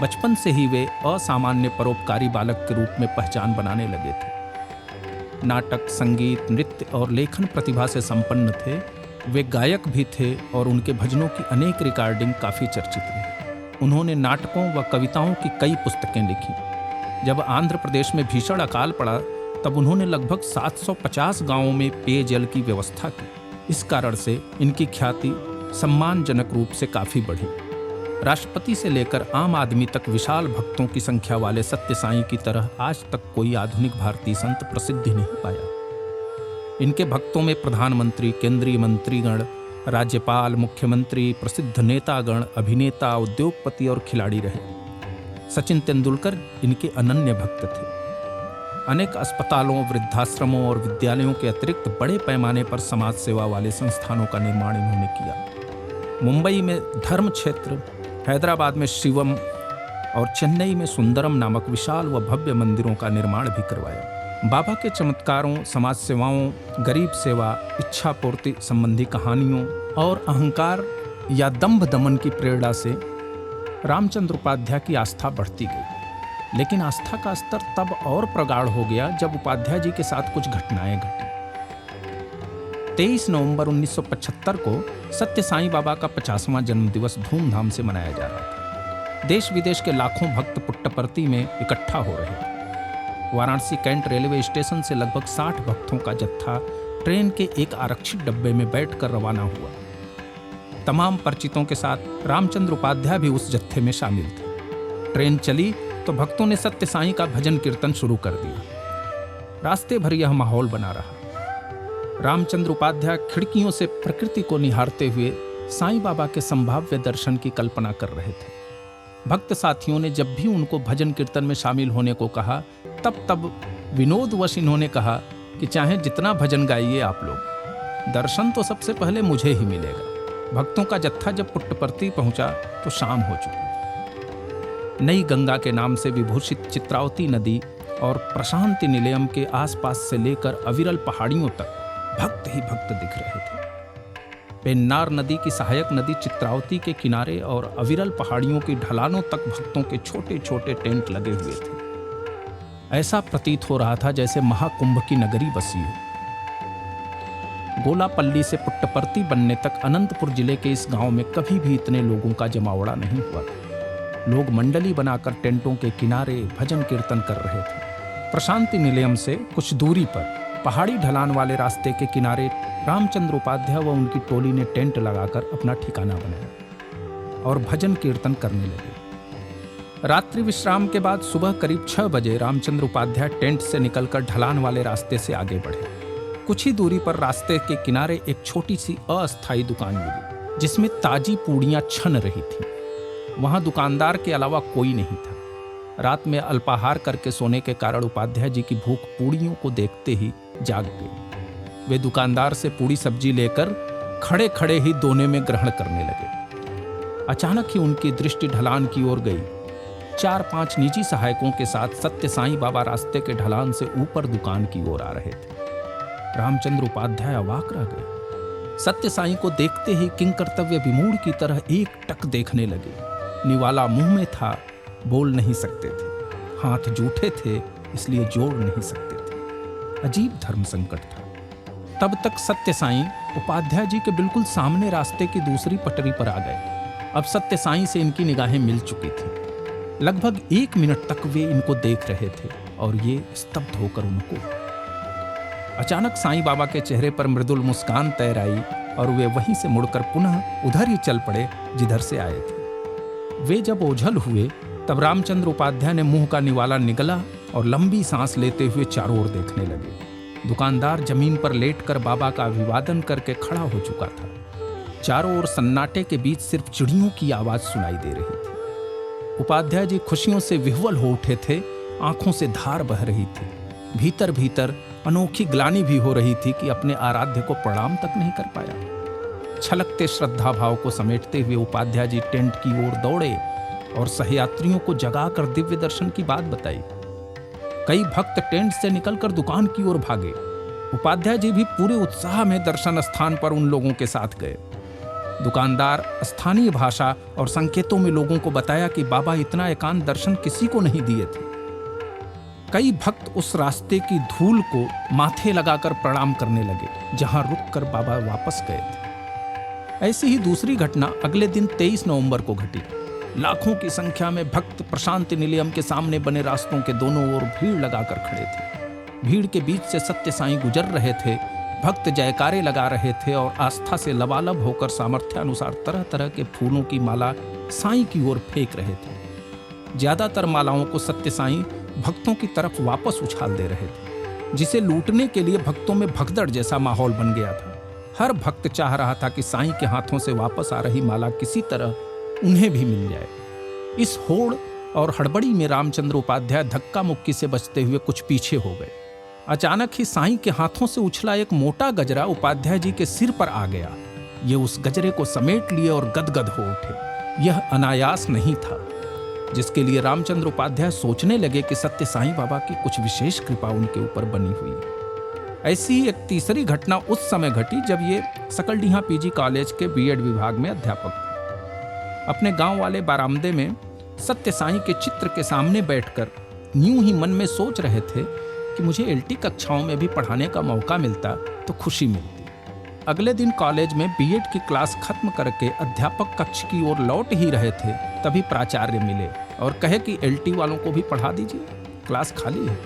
बचपन से ही वे असामान्य परोपकारी बालक के रूप में पहचान बनाने लगे थे। नाटक, संगीत, नृत्य और लेखन प्रतिभा से संपन्न थे। वे गायक भी थे और उनके भजनों की अनेक रिकॉर्डिंग काफ़ी चर्चित रही। उन्होंने नाटकों व कविताओं की कई पुस्तकें लिखी। जब आंध्र प्रदेश में भीषण अकाल पड़ा तब उन्होंने लगभग 750 गांवों में पेयजल की व्यवस्था की। इस कारण से इनकी ख्याति सम्मानजनक रूप से काफ़ी बढ़ी। राष्ट्रपति से लेकर आम आदमी तक विशाल भक्तों की संख्या वाले सत्य साईं की तरह आज तक कोई आधुनिक भारतीय संत प्रसिद्धि नहीं पाया। इनके भक्तों में प्रधानमंत्री, केंद्रीय मंत्रीगण, राज्यपाल, मुख्यमंत्री, प्रसिद्ध नेतागण, अभिनेता, उद्योगपति और खिलाड़ी रहे। सचिन तेंदुलकर इनके अनन्य भक्त थे। अनेक अस्पतालों, वृद्धाश्रमों और विद्यालयों के अतिरिक्त बड़े पैमाने पर समाज सेवा वाले संस्थानों का निर्माण इन्होंने किया। मुंबई में धर्म क्षेत्र, हैदराबाद में शिवम और चेन्नई में सुंदरम नामक विशाल व भव्य मंदिरों का निर्माण भी करवाया। बाबा के चमत्कारों, समाज सेवाओं, गरीब सेवा, इच्छा पूर्ति संबंधी कहानियों और अहंकार या दंभ दमन की प्रेरणा से रामचंद्र उपाध्याय की आस्था बढ़ती गई। लेकिन आस्था का स्तर तब और प्रगाढ़ हो गया जब उपाध्याय जी के साथ कुछ घटनाएं घटी। 23 नवंबर 1975 को सत्य साईं बाबा का 50वां जन्मदिवस धूमधाम से मनाया जा रहा था। देश विदेश के लाखों भक्त पुट्टपर्ती में इकट्ठा हो रहे थे। वाराणसी कैंट रेलवे स्टेशन से लगभग 60 भक्तों का जत्था ट्रेन के एक आरक्षित डब्बे में बैठकर रवाना हुआ। तमाम परिचितों के साथ रामचंद्र उपाध्याय भी उस जत्थे में शामिल थे। ट्रेन चली तो भक्तों ने सत्य साईं का भजन कीर्तन शुरू कर दिया। रास्ते भर यह माहौल बना रहा। रामचंद्र उपाध्याय खिड़कियों से प्रकृति को निहारते हुए साईं बाबा के संभाव्य दर्शन की कल्पना कर रहे थे। भक्त साथियों ने जब भी उनको भजन कीर्तन में शामिल होने को कहा, तब विनोदवश इन्होंने कहा कि चाहे जितना भजन गाइए आप लोग, दर्शन तो सबसे पहले मुझे ही मिलेगा। भक्तों का जत्था जब पुट्टपर्ती पहुंचा तो शाम हो चुकी। नई गंगा के नाम से विभूषित चित्रावती नदी और प्रशांति निलयम के आसपास से लेकर अविरल पहाड़ियों तक भक्त ही भक्त दिख रहे थे। पेन्नार नदी की सहायक नदी चित्रावती के किनारे और अविरल पहाड़ियों की ढलानों तक भक्तों के छोटे छोटे टेंट लगे हुए थे। ऐसा प्रतीत हो रहा था जैसे महाकुंभ की नगरी बसी हो। गोलापल्ली से पुट्टपर्ती बनने तक अनंतपुर जिले के इस गांव में कभी भी इतने लोगों का जमावड़ा नहीं हुआ था। लोग मंडली बनाकर टेंटों के किनारे भजन कीर्तन कर रहे थे। प्रशांति निलयम से कुछ दूरी पर पहाड़ी ढलान वाले रास्ते के किनारे रामचंद्र उपाध्याय व उनकी टोली ने टेंट लगाकर अपना ठिकाना बनाया और भजन कीर्तन करने लगे। रात्रि विश्राम के बाद सुबह करीब 6 बजे रामचंद्र उपाध्याय टेंट से निकलकर ढलान वाले रास्ते से आगे बढ़े। कुछ ही दूरी पर रास्ते के किनारे एक छोटी सी अस्थायी दुकान मिली जिसमें ताजी पूड़ियां छन रही थीं। वहां दुकानदार के अलावा कोई नहीं था। रात में अल्पाहार करके सोने के कारण उपाध्याय जी की भूख पूड़ियों को देखते ही जाग गई। वे दुकानदार से पूड़ी सब्जी लेकर खड़े खड़े ही दोने में ग्रहण करने लगे। अचानक ही उनकी दृष्टि ढलान की ओर गई। 4-5 निजी सहायकों के साथ सत्य साईं बाबा रास्ते के ढलान से ऊपर दुकान की ओर आ रहे थे। रामचंद्र उपाध्याय अवाक रह गए। सत्य साईं को देखते ही किंकर्तव्य विमूढ़ की तरह एक टक देखने लगे। निवाला मुंह में था, बोल नहीं सकते थे। हाथ जूठे थे, इसलिए जोड़ नहीं सकते थे। अजीब धर्म संकट था। तब तक सत्य साईं उपाध्याय जी के बिल्कुल सामने रास्ते की दूसरी पटरी पर आ गए। अब सत्य साईं से इनकी निगाहें मिल चुकी थी। लगभग 1 मिनट तक वे इनको देख रहे थे और ये स्तब्ध होकर उनको। अचानक साईं बाबा के चेहरे पर मृदुल मुस्कान तैर आई और वे वहीं से मुड़कर पुनः उधर ही चल पड़े जिधर से आए थे। वे जब ओझल हुए तब रामचंद्र उपाध्याय ने मुंह का निवाला निगला और लंबी सांस लेते हुए चारों ओर देखने लगे। दुकानदार जमीन पर लेटकर बाबा का अभिवादन करके खड़ा हो चुका था। चारों ओर सन्नाटे के बीच सिर्फ चिड़ियों की आवाज सुनाई दे रही थी। उपाध्याय जी खुशियों से विह्वल हो उठे थे, आंखों से धार बह रही थी। भीतर भीतर अनोखी ग्लानि भी हो रही थी कि अपने आराध्य को प्रणाम तक नहीं कर पाया। छलकते श्रद्धा भाव को समेटते हुए उपाध्याय जी टेंट की ओर दौड़े और सहयात्रियों को जगाकर दिव्य दर्शन की बात बताई। कई भक्त टेंट से निकलकर दुकान की ओर भागे। उपाध्याय जी भी पूरे उत्साह में दर्शन स्थान पर उन लोगों के साथ गए। दुकानदार स्थानीय भाषा और संकेतों में लोगों को बताया कि बाबा इतना एकांत दर्शन किसी को नहीं दिए थे। कई भक्त उस रास्ते की धूल को माथे लगाकर प्रणाम करने लगे जहां रुककर बाबा वापस गए थे। ऐसी ही दूसरी घटना अगले दिन 23 नवंबर को घटी। लाखों की संख्या में भक्त प्रशांति निलयम के सामने बने रास्तों के दोनों ओर भीड़ लगाकर खड़े थे। भीड़ के बीच से सत्य साईं गुजर रहे थे। भक्त जयकारे लगा रहे थे और आस्था से लबालब होकर सामर्थ्यानुसार तरह तरह के फूलों की माला साईं की ओर फेंक रहे थे। ज्यादातर मालाओं को सत्य साईं भक्तों की तरफ वापस उछाल दे रहे थे, जिसे लूटने के लिए भक्तों में भगदड़ जैसा माहौल बन गया था। हर भक्त चाह रहा था कि साईं के हाथों से वापस आ रही माला किसी तरह उन्हें भी मिल जाए। इस होड़ और हड़बड़ी में रामचंद्र उपाध्याय धक्का मुक्की से बचते हुए कुछ पीछे हो गए। अचानक ही साईं के हाथों से उछला एक मोटा गजरा उपाध्याय जी के सिर पर आ गया। ये उस गजरे को समेट लिए और गदगद हो उठे। यह अनायास नहीं था, जिसके लिए रामचंद्र उपाध्याय सोचने लगे कि सत्य साईं बाबा की कुछ विशेष कृपा उनके ऊपर बनी हुई है। ऐसी ही एक तीसरी घटना उस समय घटी जब ये सकलडीहा पीजी कॉलेज के बीएड विभाग में अध्यापक थे। अपने गांव वाले बारामदे में सत्य साईं के चित्र के सामने बैठकर यूं ही मन में सोच रहे थे कि मुझे एलटी कक्षाओं में भी पढ़ाने का मौका मिलता तो खुशी मिलती। अगले दिन कॉलेज में बीएड की क्लास खत्म करके अध्यापक कक्ष की ओर लौट ही रहे थे, तभी प्राचार्य मिले और कहे कि एलटी वालों को भी पढ़ा दीजिए, क्लास खाली है।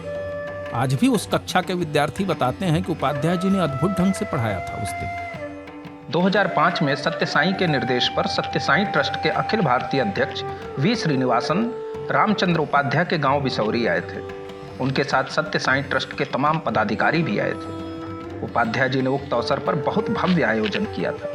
आज भी उस कक्षा के विद्यार्थी बताते हैं कि उपाध्याय जी ने अद्भुत ढंग से पढ़ाया था उस दिन। 2005 में सत्य साई के निर्देश पर सत्य साई ट्रस्ट के अखिल भारतीय अध्यक्ष वी श्रीनिवासन रामचंद्र उपाध्याय के गांव बिसौरी आए थे। उनके साथ सत्य साई ट्रस्ट के तमाम पदाधिकारी भी आए थे। उपाध्याय जी ने उक्त अवसर पर बहुत भव्य आयोजन किया था।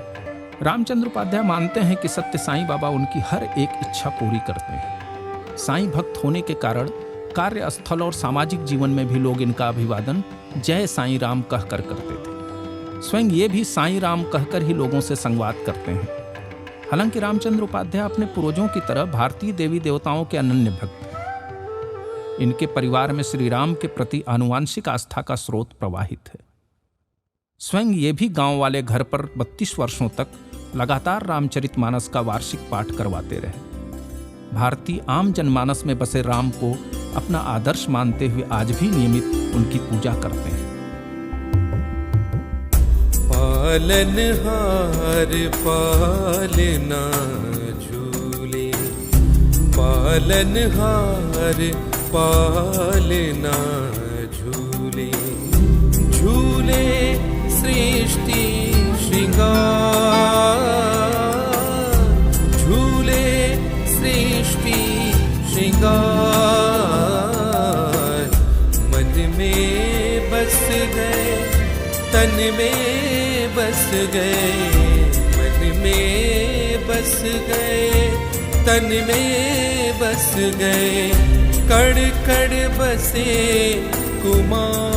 रामचंद्र उपाध्याय मानते हैं कि सत्य साईं बाबा उनकी हर एक इच्छा पूरी करते हैं। साईं भक्त होने के कारण कार्यस्थल और सामाजिक जीवन में भी लोग इनका अभिवादन जय साईं राम कहकर करते थे। स्वयं ये भी साईं राम कहकर ही लोगों से संवाद करते हैं। हालांकि रामचंद्र उपाध्याय अपने पूर्वजों की तरह भारतीय देवी देवताओं के अनन्य भक्त हैं। इनके परिवार में श्री राम के प्रति आनुवांशिक आस्था का स्रोत प्रवाहित है। स्वयं ये भी गांव वाले घर पर 32 वर्षों तक लगातार रामचरितमानस का वार्षिक पाठ करवाते रहे। भारतीय आम जनमानस में बसे राम को अपना आदर्श मानते हुए आज भी नियमित उनकी पूजा करते हैं। पालनहार पालना झूले, पालनहार पालना झूले, झूले सृष्टि श्रृंगार, झूले सृष्टि श्रृंगार, मन में बस गए, तन में बस गए, मन में बस गए, तन में बस गए, कड़ कड़ बसे कुमार,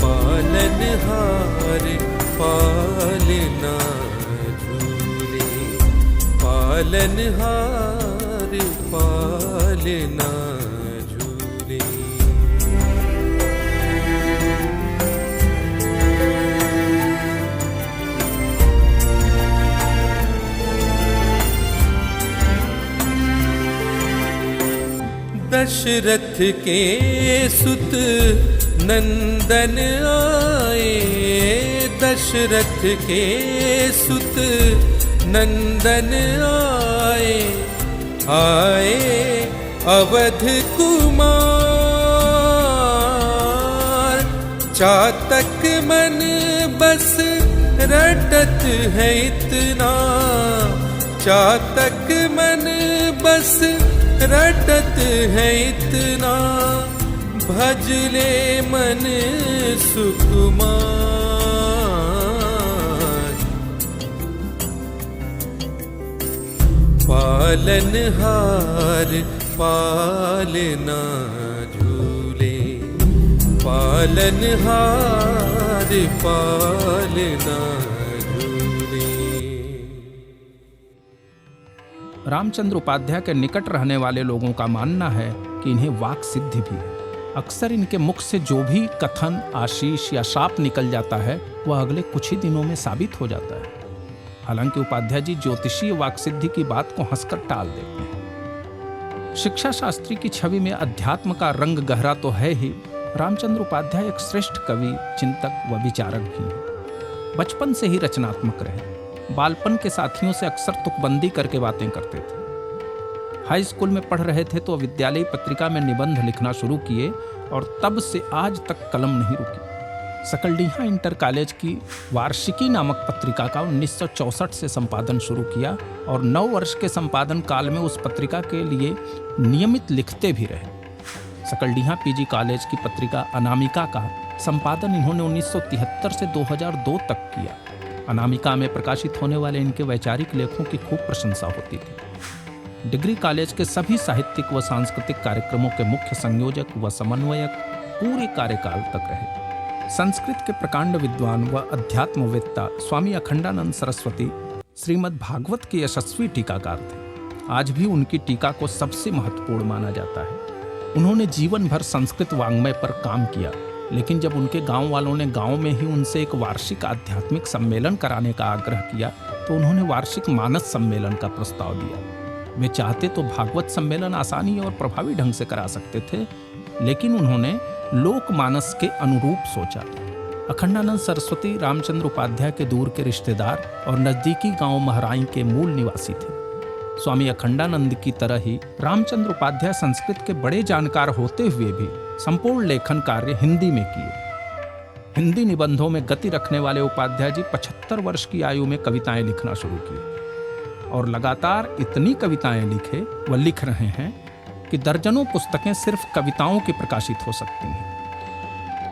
पालनहार पालना झूले, पालनहार पालना झूले। दशरथ के सुत नंदन आए, दशरथ के सुत नंदन आए, आए अवध कुमार, चातक मन बस रटत है इतना, चातक मन बस रटत है इतना, भजले मन सुकुमार, पालनहार पालना झूले, पालनहार पालना झूले। रामचंद्र उपाध्याय के निकट रहने वाले लोगों का मानना है कि इन्हें वाक सिद्धि भी है। अक्सर इनके मुख से जो भी कथन, आशीष या शाप निकल जाता है वह अगले कुछ ही दिनों में साबित हो जाता है। हालांकि उपाध्याय जी ज्योतिषीय वाक सिद्धि की बात को हंसकर टाल देते हैं। शिक्षा शास्त्री की छवि में अध्यात्म का रंग गहरा तो है ही, रामचंद्र उपाध्याय एक श्रेष्ठ कवि, चिंतक व विचारक भी हैं। बचपन से ही रचनात्मक रहे। बालपन के साथियों से अक्सर तुकबंदी करके बातें करते थे। हाई स्कूल में पढ़ रहे थे तो विद्यालय पत्रिका में निबंध लिखना शुरू किए और तब से आज तक कलम नहीं रुकी। सकलडीहा इंटर कॉलेज की वार्षिकी नामक पत्रिका का 1964 से संपादन शुरू किया और 9 वर्ष के संपादन काल में उस पत्रिका के लिए नियमित लिखते भी रहे। सकलडीहा पीजी कॉलेज की पत्रिका अनामिका का संपादन इन्होंने 1973 से 2002 तक किया। अनामिका में प्रकाशित होने वाले इनके वैचारिक लेखों की खूब प्रशंसा होती थी। डिग्री कॉलेज के सभी साहित्यिक व सांस्कृतिक कार्यक्रमों के मुख्य संयोजक व समन्वयक पूरे कार्यकाल तक रहे। संस्कृत के प्रकांड विद्वान व अध्यात्मवेत्ता स्वामी अखंडानंद सरस्वती श्रीमद् भागवत के यशस्वी टीकाकार थे। आज भी उनकी टीका को सबसे महत्वपूर्ण माना जाता है। उन्होंने जीवन भर संस्कृत वाङ्मय पर काम किया, लेकिन जब उनके गांव वालों ने गांव में ही उनसे एक वार्षिक आध्यात्मिक सम्मेलन कराने का आग्रह किया तो उन्होंने वार्षिक मानस सम्मेलन का प्रस्ताव दिया। वे चाहते तो भागवत सम्मेलन आसानी और प्रभावी ढंग से करा सकते थे, लेकिन उन्होंने लोकमानस के अनुरूप सोचा। अखंडानंद सरस्वती रामचंद्र उपाध्याय के दूर के रिश्तेदार और नज़दीकी गांव महराई के मूल निवासी थे। स्वामी अखंडानंद की तरह ही रामचंद्र उपाध्याय संस्कृत के बड़े जानकार होते हुए भी संपूर्ण लेखन कार्य हिंदी में किए। हिंदी निबंधों में गति रखने वाले उपाध्याय जी 75 वर्ष की आयु में कविताएं लिखना शुरू की और लगातार इतनी कविताएं लिखे व लिख रहे हैं कि दर्जनों पुस्तकें सिर्फ कविताओं की प्रकाशित हो सकती हैं।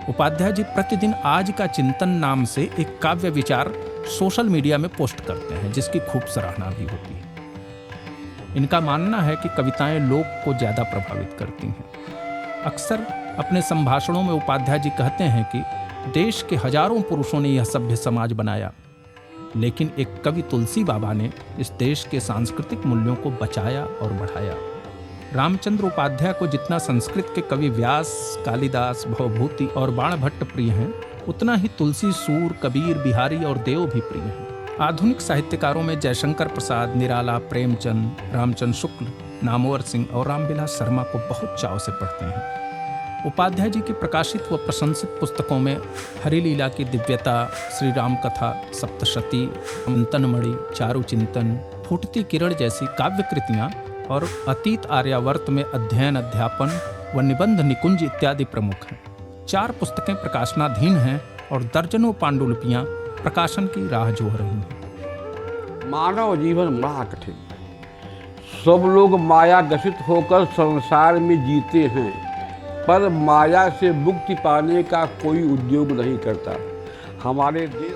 उपाध्याय जी प्रतिदिन आज का चिंतन नाम से एक काव्य विचार सोशल मीडिया में पोस्ट करते हैं, जिसकी खूब सराहना भी होती है। इनका मानना है कि कविताएं लोग को ज्यादा प्रभावित करती हैं। अक्सर अपने संभाषणों में उपाध्याय जी कहते हैं कि देश के हजारों पुरुषों ने यह सभ्य समाज बनाया, लेकिन एक कवि तुलसी बाबा ने इस देश के सांस्कृतिक मूल्यों को बचाया और बढ़ाया। रामचंद्र उपाध्याय को जितना संस्कृत के कवि व्यास, कालिदास, भवभूति और बाणभट्ट प्रिय हैं, उतना ही तुलसी, सूर, कबीर, बिहारी और देव भी प्रिय हैं। आधुनिक साहित्यकारों में जयशंकर प्रसाद, निराला, प्रेमचंद, रामचंद्र शुक्ल, नामवर सिंह और रामविलास शर्मा को बहुत चाव से पढ़ते हैं। उपाध्याय जी की प्रकाशित व प्रशंसित पुस्तकों में हरिलीला की दिव्यता, श्री राम कथा, सप्तशती, चिंतनमणि, चारु चिंतन, फूटती किरण जैसी काव्य कृतियाँ और अतीत आर्यावर्त में अध्ययन, अध्यापन व निबंध निकुंज इत्यादि प्रमुख हैं। 4 पुस्तकें प्रकाशनाधीन हैं और दर्जनों पांडुलिपियाँ प्रकाशन की राह जोह रही हैं। मानव जीवन बड़ा कठिन, सब लोग माया ग्रसित होकर संसार में जीते हैं, पर माया से मुक्ति पाने का कोई उद्योग नहीं करता। हमारे देश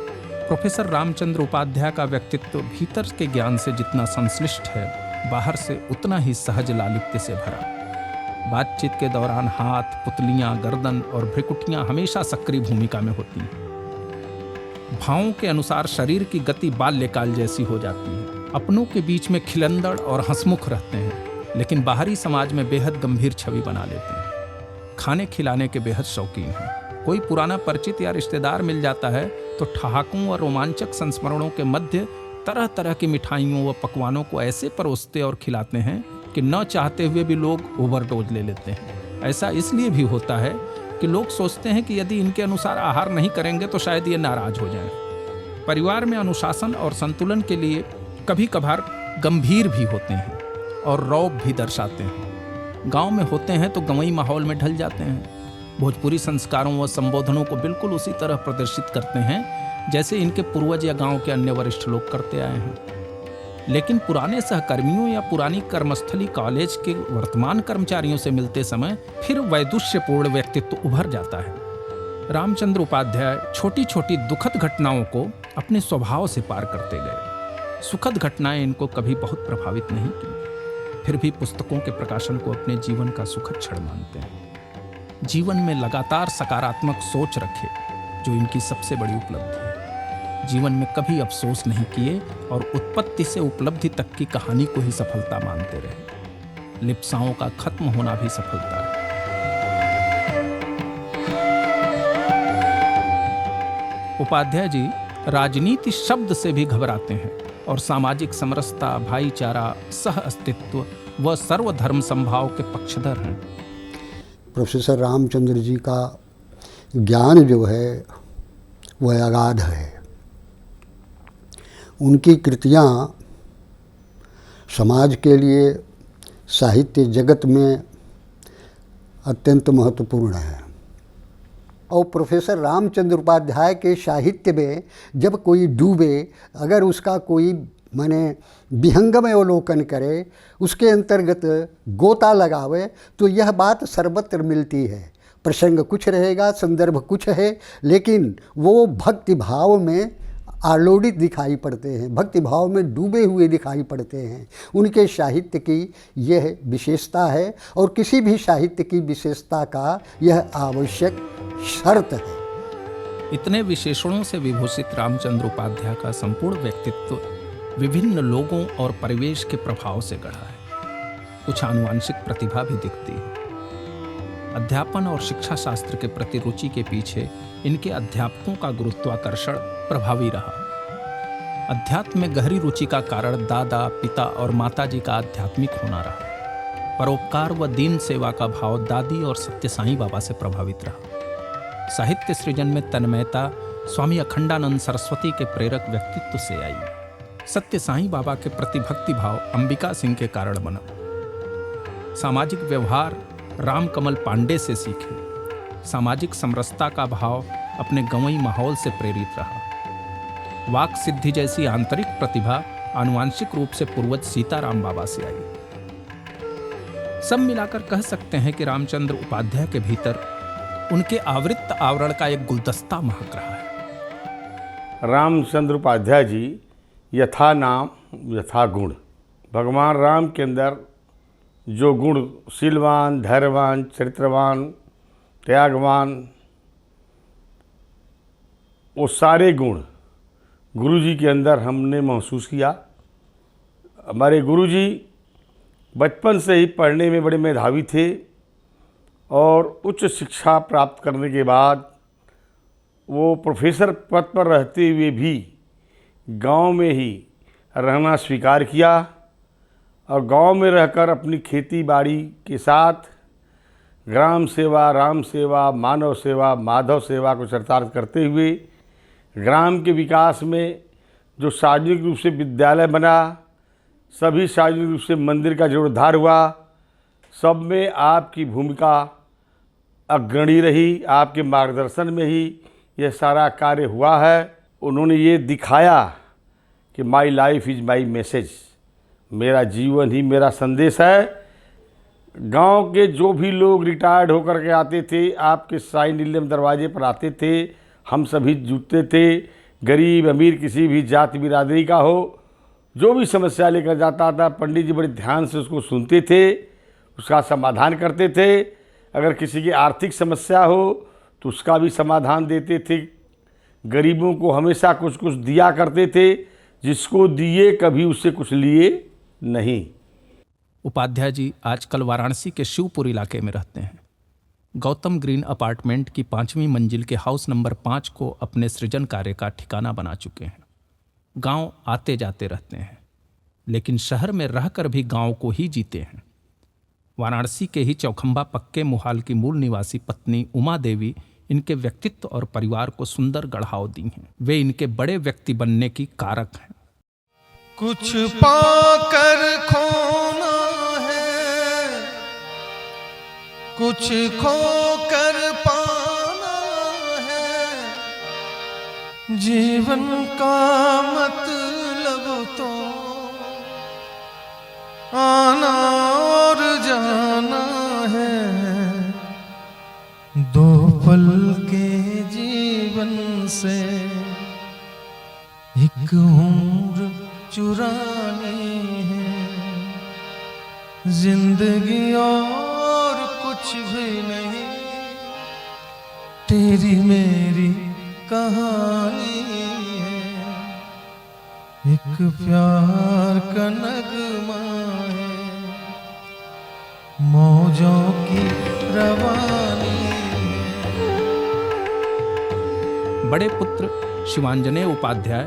प्रोफेसर रामचंद्र उपाध्याय का व्यक्तित्व भीतर के ज्ञान से जितना संश्लिष्ट है, बाहर से उतना ही सहज लालित्य से भरा। बातचीत के दौरान हाथ, पुतलियां, गर्दन और भ्रिकुटियां हमेशा सक्रिय भूमिका में होती हैं। भावों के अनुसार शरीर की गति बाल्यकाल जैसी हो जाती है। अपनों के बीच में खिलंदड़ और हंसमुख रहते हैं, लेकिन बाहरी समाज में बेहद गंभीर छवि बना लेते हैं। खाने खिलाने के बेहद शौकीन हैं। कोई पुराना परिचित या रिश्तेदार मिल जाता है तो ठहाकों और रोमांचक संस्मरणों के मध्य तरह तरह की मिठाइयों व पकवानों को ऐसे परोसते और खिलाते हैं कि न चाहते हुए भी लोग ओवरडोज ले लेते हैं। ऐसा इसलिए भी होता है कि लोग सोचते हैं कि यदि इनके अनुसार आहार नहीं करेंगे तो शायद ये नाराज हो जाएं। परिवार में अनुशासन और संतुलन के लिए कभी कभार गंभीर भी होते हैं और रौब भी दर्शाते हैं। गांव में होते हैं तो गंवई माहौल में ढल जाते हैं। भोजपुरी संस्कारों व संबोधनों को बिल्कुल उसी तरह प्रदर्शित करते हैं जैसे इनके पूर्वज या गांव के अन्य वरिष्ठ लोग करते आए हैं। लेकिन पुराने सहकर्मियों या पुरानी कर्मस्थली कॉलेज के वर्तमान कर्मचारियों से मिलते समय फिर वैदुष्यपूर्ण व्यक्तित्व उभर जाता है। रामचंद्र उपाध्याय छोटी छोटी दुखद घटनाओं को अपने स्वभाव से पार करते गए। सुखद घटनाएं इनको कभी बहुत प्रभावित नहीं की, फिर भी पुस्तकों के प्रकाशन को अपने जीवन का सुखद क्षण मानते हैं। जीवन में लगातार सकारात्मक सोच रखे, जो इनकी सबसे बड़ी उपलब्धि है। जीवन में कभी अफसोस नहीं किए और उत्पत्ति से उपलब्धि तक की कहानी को ही सफलता मानते रहे। लिप्साओं का खत्म होना भी सफलता है। उपाध्याय जी राजनीति शब्द से भी घबराते हैं और सामाजिक समरसता, भाईचारा, सह अस्तित्व व सर्वधर्म संभाव के पक्षधर हैं। प्रोफेसर रामचंद्र जी का ज्ञान जो है वह अगाध है। उनकी कृतियाँ समाज के लिए साहित्य जगत में अत्यंत महत्वपूर्ण है। और प्रोफेसर रामचंद्र उपाध्याय के साहित्य में जब कोई डूबे, अगर उसका कोई माने विहंगम अवलोकन करे, उसके अंतर्गत गोता लगावे, तो यह बात सर्वत्र मिलती है। प्रसंग कुछ रहेगा, संदर्भ कुछ है, लेकिन वो भक्ति भाव में आलोड़ित दिखाई पड़ते हैं, भक्ति भाव में डूबे हुए दिखाई पड़ते हैं। उनके साहित्य की यह विशेषता है और किसी भी साहित्य की विशेषता का यह आवश्यक शर्त है। इतने विशेषणों से विभूषित रामचंद्र उपाध्याय का संपूर्ण व्यक्तित्व विभिन्न लोगों और परिवेश के प्रभाव से गढ़ा है। कुछ आनुवांशिक प्रतिभा भी दिखती है। अध्यापन और शिक्षा शास्त्र के प्रति रुचि के पीछे इनके अध्यापकों का गुरुत्वाकर्षण प्रभावी रहा। अध्यात्म में गहरी रुचि का कारण दादा, पिता और माताजी का आध्यात्मिक होना रहा। परोपकार व दीन सेवा का भाव दादी और सत्य साईं बाबा से प्रभावित रहा। साहित्य सृजन में तन्मयता स्वामी अखंडानंद सरस्वती के प्रेरक व्यक्तित्व से आई। सत्य साईं बाबा के प्रति भक्ति भाव अंबिका सिंह के कारण बना। सामाजिक व्यवहार रामकमल पांडे से सीखे। सामाजिक समरसता का भाव अपने गंवई माहौल से प्रेरित रहा। वाक सिद्धि जैसी आंतरिक प्रतिभा आनुवांशिक रूप से पूर्वज सीताराम बाबा से आई। सब मिलाकर कह सकते हैं कि रामचंद्र उपाध्याय के भीतर उनके आवृत्त आवरण का एक गुलदस्ता महक रहा है। रामचंद्र उपाध्याय जी यथा नाम यथा गुण। भगवान राम के अंदर जो गुण शीलवान, धैर्यवान, चरित्रवान, त्यागवान, वो सारे गुण गुरु जी के अंदर हमने महसूस किया। हमारे गुरु जी बचपन से ही पढ़ने में बड़े मेधावी थे और उच्च शिक्षा प्राप्त करने के बाद वो प्रोफेसर पद पर रहते हुए भी गांव में ही रहना स्वीकार किया और गांव में रहकर अपनी खेती बाड़ी के साथ ग्राम सेवा, राम सेवा, मानव सेवा, माधव सेवा को चरितार्थ करते हुए ग्राम के विकास में जो सार्वजनिक रूप से विद्यालय बना, सभी सार्वजनिक रूप से मंदिर का जीर्णोद्धार हुआ, सब में आपकी भूमिका अग्रणी रही। आपके मार्गदर्शन में ही यह सारा कार्य हुआ है। उन्होंने ये दिखाया कि my life is my message, मेरा जीवन ही मेरा संदेश है। गांव के जो भी लोग रिटायर्ड होकर के आते थे, आपके साई नीलम दरवाजे पर आते थे, हम सभी जुटते थे। गरीब अमीर किसी भी जाति बिरादरी का हो, जो भी समस्या लेकर जाता था, पंडित जी बड़े ध्यान से उसको सुनते थे, उसका समाधान करते थे। अगर किसी की आर्थिक समस्या हो तो उसका भी समाधान देते थे। गरीबों को हमेशा कुछ कुछ दिया करते थे, जिसको दिए कभी उससे कुछ लिए नहीं। उपाध्याय जी आजकल वाराणसी के शिवपुर इलाके में रहते हैं। गौतम ग्रीन अपार्टमेंट की 5वीं मंजिल के हाउस नंबर 5 को अपने सृजन कार्य का ठिकाना बना चुके हैं। गांव आते जाते रहते हैं, लेकिन शहर में रहकर भी गांव को ही जीते हैं। वाराणसी के ही चौखंबा पक्के मुहाल की मूल निवासी पत्नी उमा देवी इनके व्यक्तित्व और परिवार को सुंदर गढ़ाव दी हैं। वे इनके बड़े व्यक्ति बनने की कारक हैं। कुछ पाकर खोना है, कुछ खोकर पाना है, जीवन का मतलब तो आना और जाना है। दो पल के जीवन से एक उम्र चुरानी है। जिंदगी और कुछ भी नहीं, तेरी मेरी कहानी है। एक प्यार का नगमा है, मौजों की रवानी है। बड़े पुत्र शिवांजनेय उपाध्याय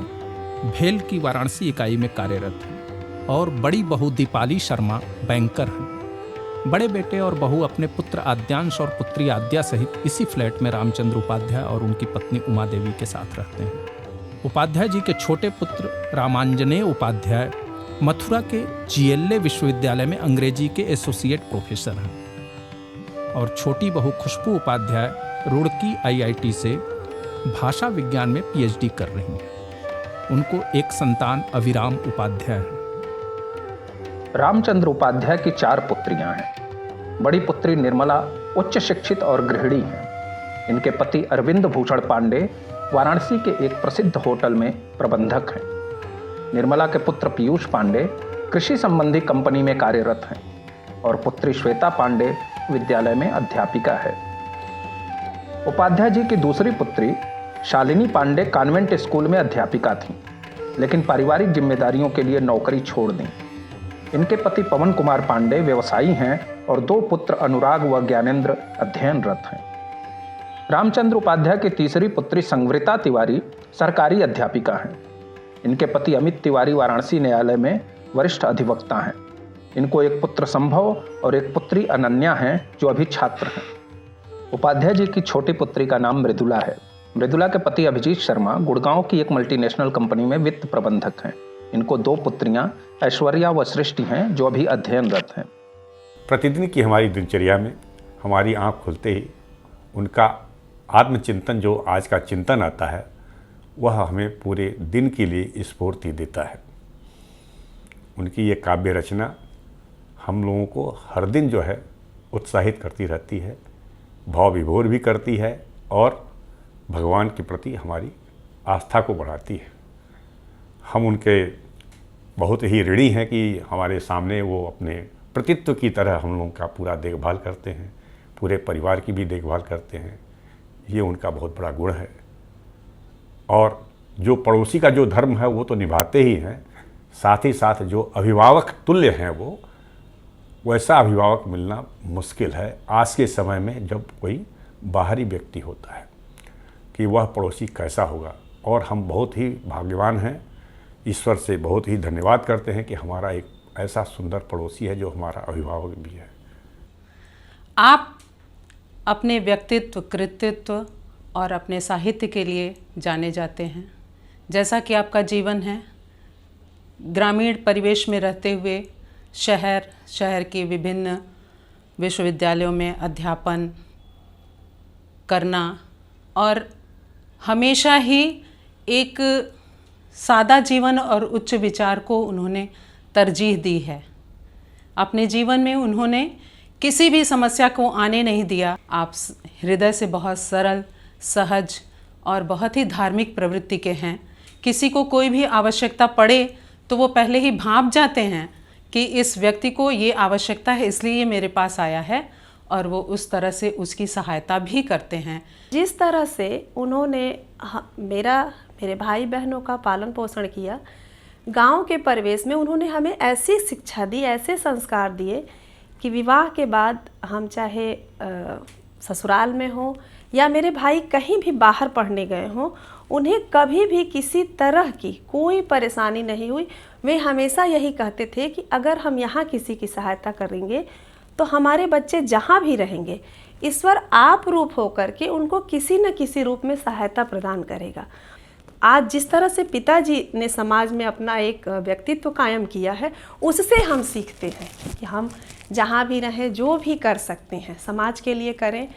भेल की वाराणसी इकाई में कार्यरत हैं और बड़ी बहू दीपाली शर्मा बैंकर हैं। बड़े बेटे और बहू अपने पुत्र आद्यांश और पुत्री आद्या सहित इसी फ्लैट में रामचंद्र उपाध्याय और उनकी पत्नी उमा देवी के साथ रहते हैं। उपाध्याय जी के छोटे पुत्र रामांजनेय उपाध्याय मथुरा के GLA विश्वविद्यालय में अंग्रेजी के एसोसिएट प्रोफेसर हैं और छोटी बहू खुशबू उपाध्याय रुड़की IIT से भाषा विज्ञान में PhD कर रही हैं। उनको एक संतान अविराम उपाध्याय है। रामचंद्र उपाध्याय की 4 पुत्रियां हैं। बड़ी पुत्री निर्मला उच्च शिक्षित और गृहिणी हैं। इनके पति अरविंद भूषण पांडे वाराणसी के एक प्रसिद्ध होटल में प्रबंधक हैं। निर्मला के पुत्र पीयूष पांडे कृषि संबंधी कंपनी में कार्यरत हैं और पुत्री श्वेता पांडे विद्यालय में अध्यापिका है। उपाध्याय जी की दूसरी पुत्री शालिनी पांडे कॉन्वेंट स्कूल में अध्यापिका थीं, लेकिन पारिवारिक जिम्मेदारियों के लिए नौकरी छोड़ दी। इनके पति पवन कुमार पांडे व्यवसायी हैं और 2 पुत्र अनुराग व ज्ञानेंद्र अध्ययनरत हैं। रामचंद्र उपाध्याय की तीसरी पुत्री संवृता तिवारी सरकारी अध्यापिका हैं। इनके पति अमित तिवारी वाराणसी न्यायालय में वरिष्ठ अधिवक्ता हैं। इनको एक पुत्र संभव और एक पुत्री अनन्या हैं, जो अभी छात्र हैं। उपाध्याय जी की छोटी पुत्री का नाम मृदुला है। मृदुला के पति अभिजीत शर्मा गुड़गांव की एक मल्टीनेशनल कंपनी में वित्त प्रबंधक हैं। इनको 2 पुत्रियां ऐश्वर्या व सृष्टि हैं जो अभी अध्ययनरत हैं। प्रतिदिन की हमारी दिनचर्या में हमारी आंख खुलते ही उनका आत्मचिंतन, जो आज का चिंतन आता है, वह हमें पूरे दिन के लिए स्फूर्ति देता है। उनकी ये काव्य रचना हम लोगों को हर दिन जो है उत्साहित करती रहती है, भाव विभोर भी करती है और भगवान के प्रति हमारी आस्था को बढ़ाती है। हम उनके बहुत ही ऋणी हैं कि हमारे सामने वो अपने प्रतित्व की तरह हम लोगों का पूरा देखभाल करते हैं, पूरे परिवार की भी देखभाल करते हैं। ये उनका बहुत बड़ा गुण है। और जो पड़ोसी का जो धर्म है वो तो निभाते ही हैं, साथ ही साथ जो अभिभावक तुल्य हैं वो वैसा अभिभावक मिलना मुश्किल है आज के समय में, जब कोई बाहरी व्यक्ति होता है कि वह पड़ोसी कैसा होगा। और हम बहुत ही भाग्यवान हैं, ईश्वर से बहुत ही धन्यवाद करते हैं कि हमारा एक ऐसा सुंदर पड़ोसी है जो हमारा अभिभावक भी है। आप अपने व्यक्तित्व, कृतित्व और अपने साहित्य के लिए जाने जाते हैं। जैसा कि आपका जीवन है, ग्रामीण परिवेश में रहते हुए शहर के विभिन्न विश्वविद्यालयों में अध्यापन करना और हमेशा ही एक सादा जीवन और उच्च विचार को उन्होंने तरजीह दी है। अपने जीवन में उन्होंने किसी भी समस्या को आने नहीं दिया। आप हृदय से बहुत सरल, सहज और बहुत ही धार्मिक प्रवृत्ति के हैं। किसी को कोई भी आवश्यकता पड़े तो वो पहले ही भांप जाते हैं कि इस व्यक्ति को ये आवश्यकता है, इसलिए ये मेरे पास आया है, और वो उस तरह से उसकी सहायता भी करते हैं। जिस तरह से उन्होंने मेरे भाई बहनों का पालन पोषण किया, गांव के परिवेश में उन्होंने हमें ऐसी शिक्षा दी, ऐसे संस्कार दिए कि विवाह के बाद हम चाहे ससुराल में हो या मेरे भाई कहीं भी बाहर पढ़ने गए हों, उन्हें कभी भी किसी तरह की कोई परेशानी नहीं हुई। वे हमेशा यही कहते थे कि अगर हम यहाँ किसी की सहायता करेंगे तो हमारे बच्चे जहाँ भी रहेंगे, ईश्वर आप रूप होकर के उनको किसी न किसी रूप में सहायता प्रदान करेगा। आज जिस तरह से पिताजी ने समाज में अपना एक व्यक्तित्व कायम किया है, उससे हम सीखते हैं कि हम जहाँ भी रहें, जो भी कर सकते हैं समाज के लिए करें।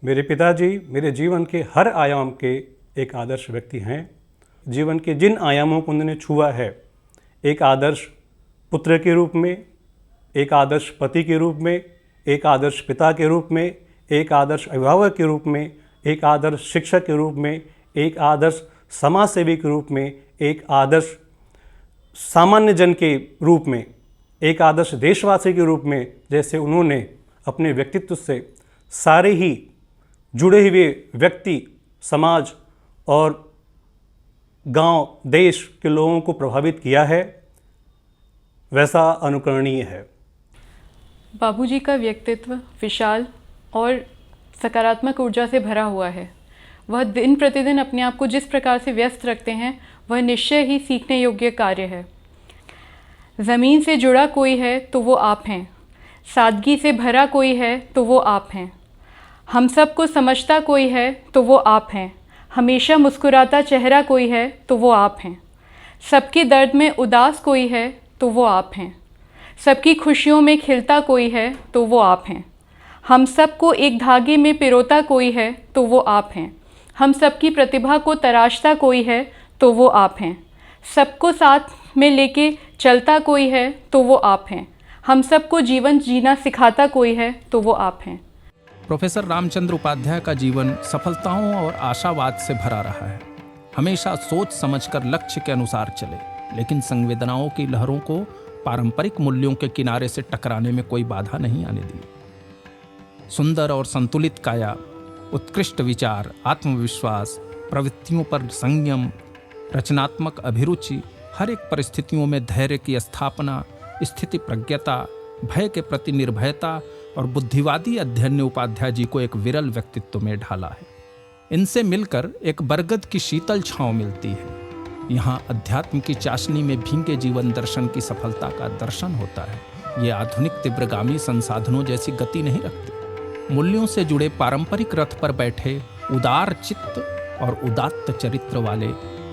मेरे पिताजी मेरे जीवन के हर आयाम के एक आदर्श व्यक्ति हैं। जीवन के जिन आयामों को उन्होंने छुआ है, एक आदर्श पुत्र के रूप में, एक आदर्श पति के रूप में, एक आदर्श पिता के रूप में, एक आदर्श अभिभावक के रूप में, एक आदर्श शिक्षक के रूप में, एक आदर्श समाज सेवी के रूप में, एक आदर्श सामान्य जन के रूप में, एक आदर्श देशवासी के रूप में, जैसे उन्होंने अपने व्यक्तित्व से सारे ही जुड़े हुए व्यक्ति, समाज और गांव, देश के लोगों को प्रभावित किया है, वैसा अनुकरणीय है। बाबूजी का व्यक्तित्व विशाल और सकारात्मक ऊर्जा से भरा हुआ है। वह दिन प्रतिदिन अपने आप को जिस प्रकार से व्यस्त रखते हैं, वह निश्चय ही सीखने योग्य कार्य है। ज़मीन से जुड़ा कोई है तो वो आप हैं, सादगी से भरा कोई है तो वो आप हैं, हम सब को समझता कोई है तो वो आप हैं, हमेशा मुस्कुराता चेहरा कोई है तो वो आप हैं, सबके दर्द में उदास कोई है तो वो आप हैं, सबकी खुशियों में खिलता कोई है तो वो आप हैं, हम सबको एक धागे में पिरोता कोई है तो वो आप हैं, हम सबकी प्रतिभा को तराशता कोई है तो वो आप हैं, सबको साथ में लेके चलता कोई है तो वो आप हैं, हम सबको जीवन जीना सिखाता कोई है तो वो आप हैं। प्रोफेसर रामचंद्र उपाध्याय का जीवन सफलताओं और आशावाद से भरा रहा है। हमेशा सोच समझकर लक्ष्य के अनुसार चले, लेकिन संवेदनाओं की लहरों को पारंपरिक मूल्यों के किनारे से टकराने में कोई बाधा नहीं आने दी। सुंदर और संतुलित काया, उत्कृष्ट विचार, आत्मविश्वास, प्रवृत्तियों पर संयम, रचनात्मक अभिरुचि, हर एक परिस्थितियों में धैर्य की स्थापना, स्थिति प्रज्ञता, भय के प्रति निर्भयता और बुद्धिवादी अध्ययन ने उपाध्याय जी को एक विरल व्यक्तित्व में ढाला है। इनसे मिलकर एक बरगद की शीतल छांव मिलती है। यहाँ अध्यात्म की चाशनी में भींगे जीवन दर्शन की सफलता का दर्शन होता है। ये आधुनिक तीव्रगामी संसाधनों जैसी गति नहीं रखते। मूल्यों से जुड़े पारंपरिक रथ पर बैठे उदार चित्त और उदात्त चरित्र वाले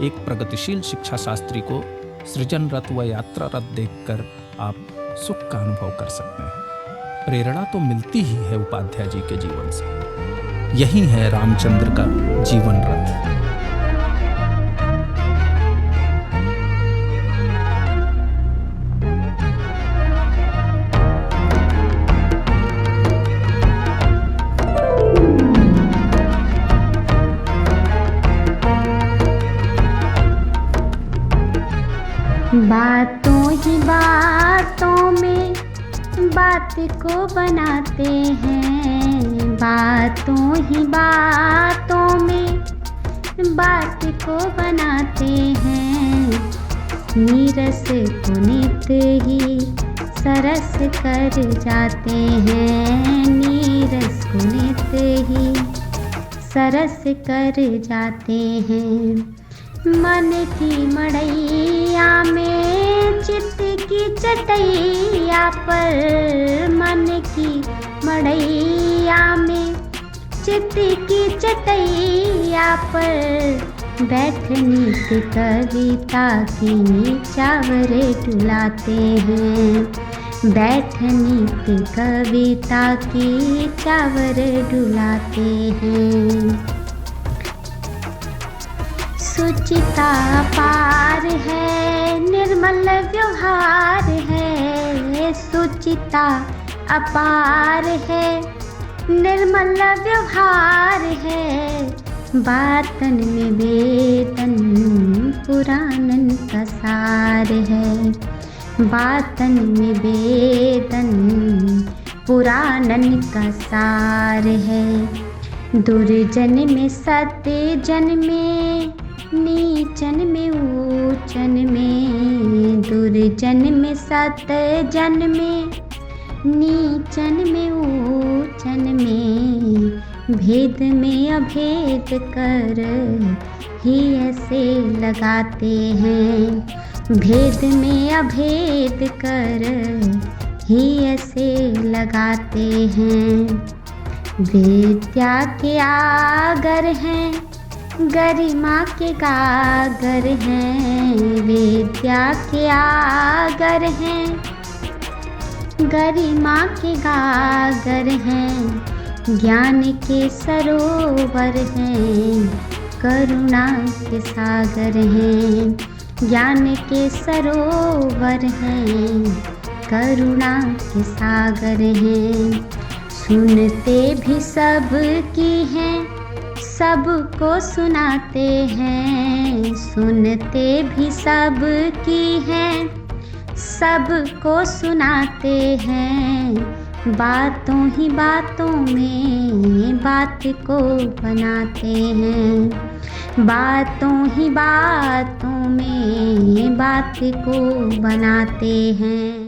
एक प्रगतिशील शिक्षा शास्त्री को सृजनरत व यात्रारत देखकर आप सुख का अनुभव कर सकते हैं। प्रेरणा तो मिलती ही है उपाध्याय जी के जीवन से। यही है रामचंद्र का जीवन रथ। बातों ही बातों में बात को बनाते हैं, बातों ही बातों में बात को बनाते हैं। नीरस को नित ही सरस कर जाते हैं, नीरस को नित ही सरस कर जाते हैं। मन की मड़ैया में चित्त की चटैया पर, मन की मड़ैया में चित्त की चटैया पर बैठ नित कविता की चावर डुलाते हैं, बैठ नित कविता की चावर डुलाते हैं। सुचिता पार है, निर्मल व्यवहार है, सुचिता अपार है, निर्मल व्यवहार है। बातन में वेदन पुराणन का सार है, बातन में वेदन पुराणन का सार है। दुर्जन में सत्य जन में नीचन में ऊचन में, दुर्जन में सत्य जन में नीचन में ऊचन में। भेद में अभेद कर ही ऐसे लगाते हैं, भेद में अभेद कर ही ऐसे लगाते हैं। विद्या के आगर हैं, गरिमा के गागर हैं, विद्या के आगर हैं, गरिमा के गागर हैं। ज्ञान के सरोवर हैं, करुणा के सागर हैं, ज्ञान के सरोवर हैं, करुणा के सागर हैं। सुनते भी सब की हैं, सबको सुनाते हैं, सुनते भी सब की हैं, सबको सुनाते हैं। बातों ही बातों में बात को बनाते हैं, बातों ही बातों में बात को बनाते हैं।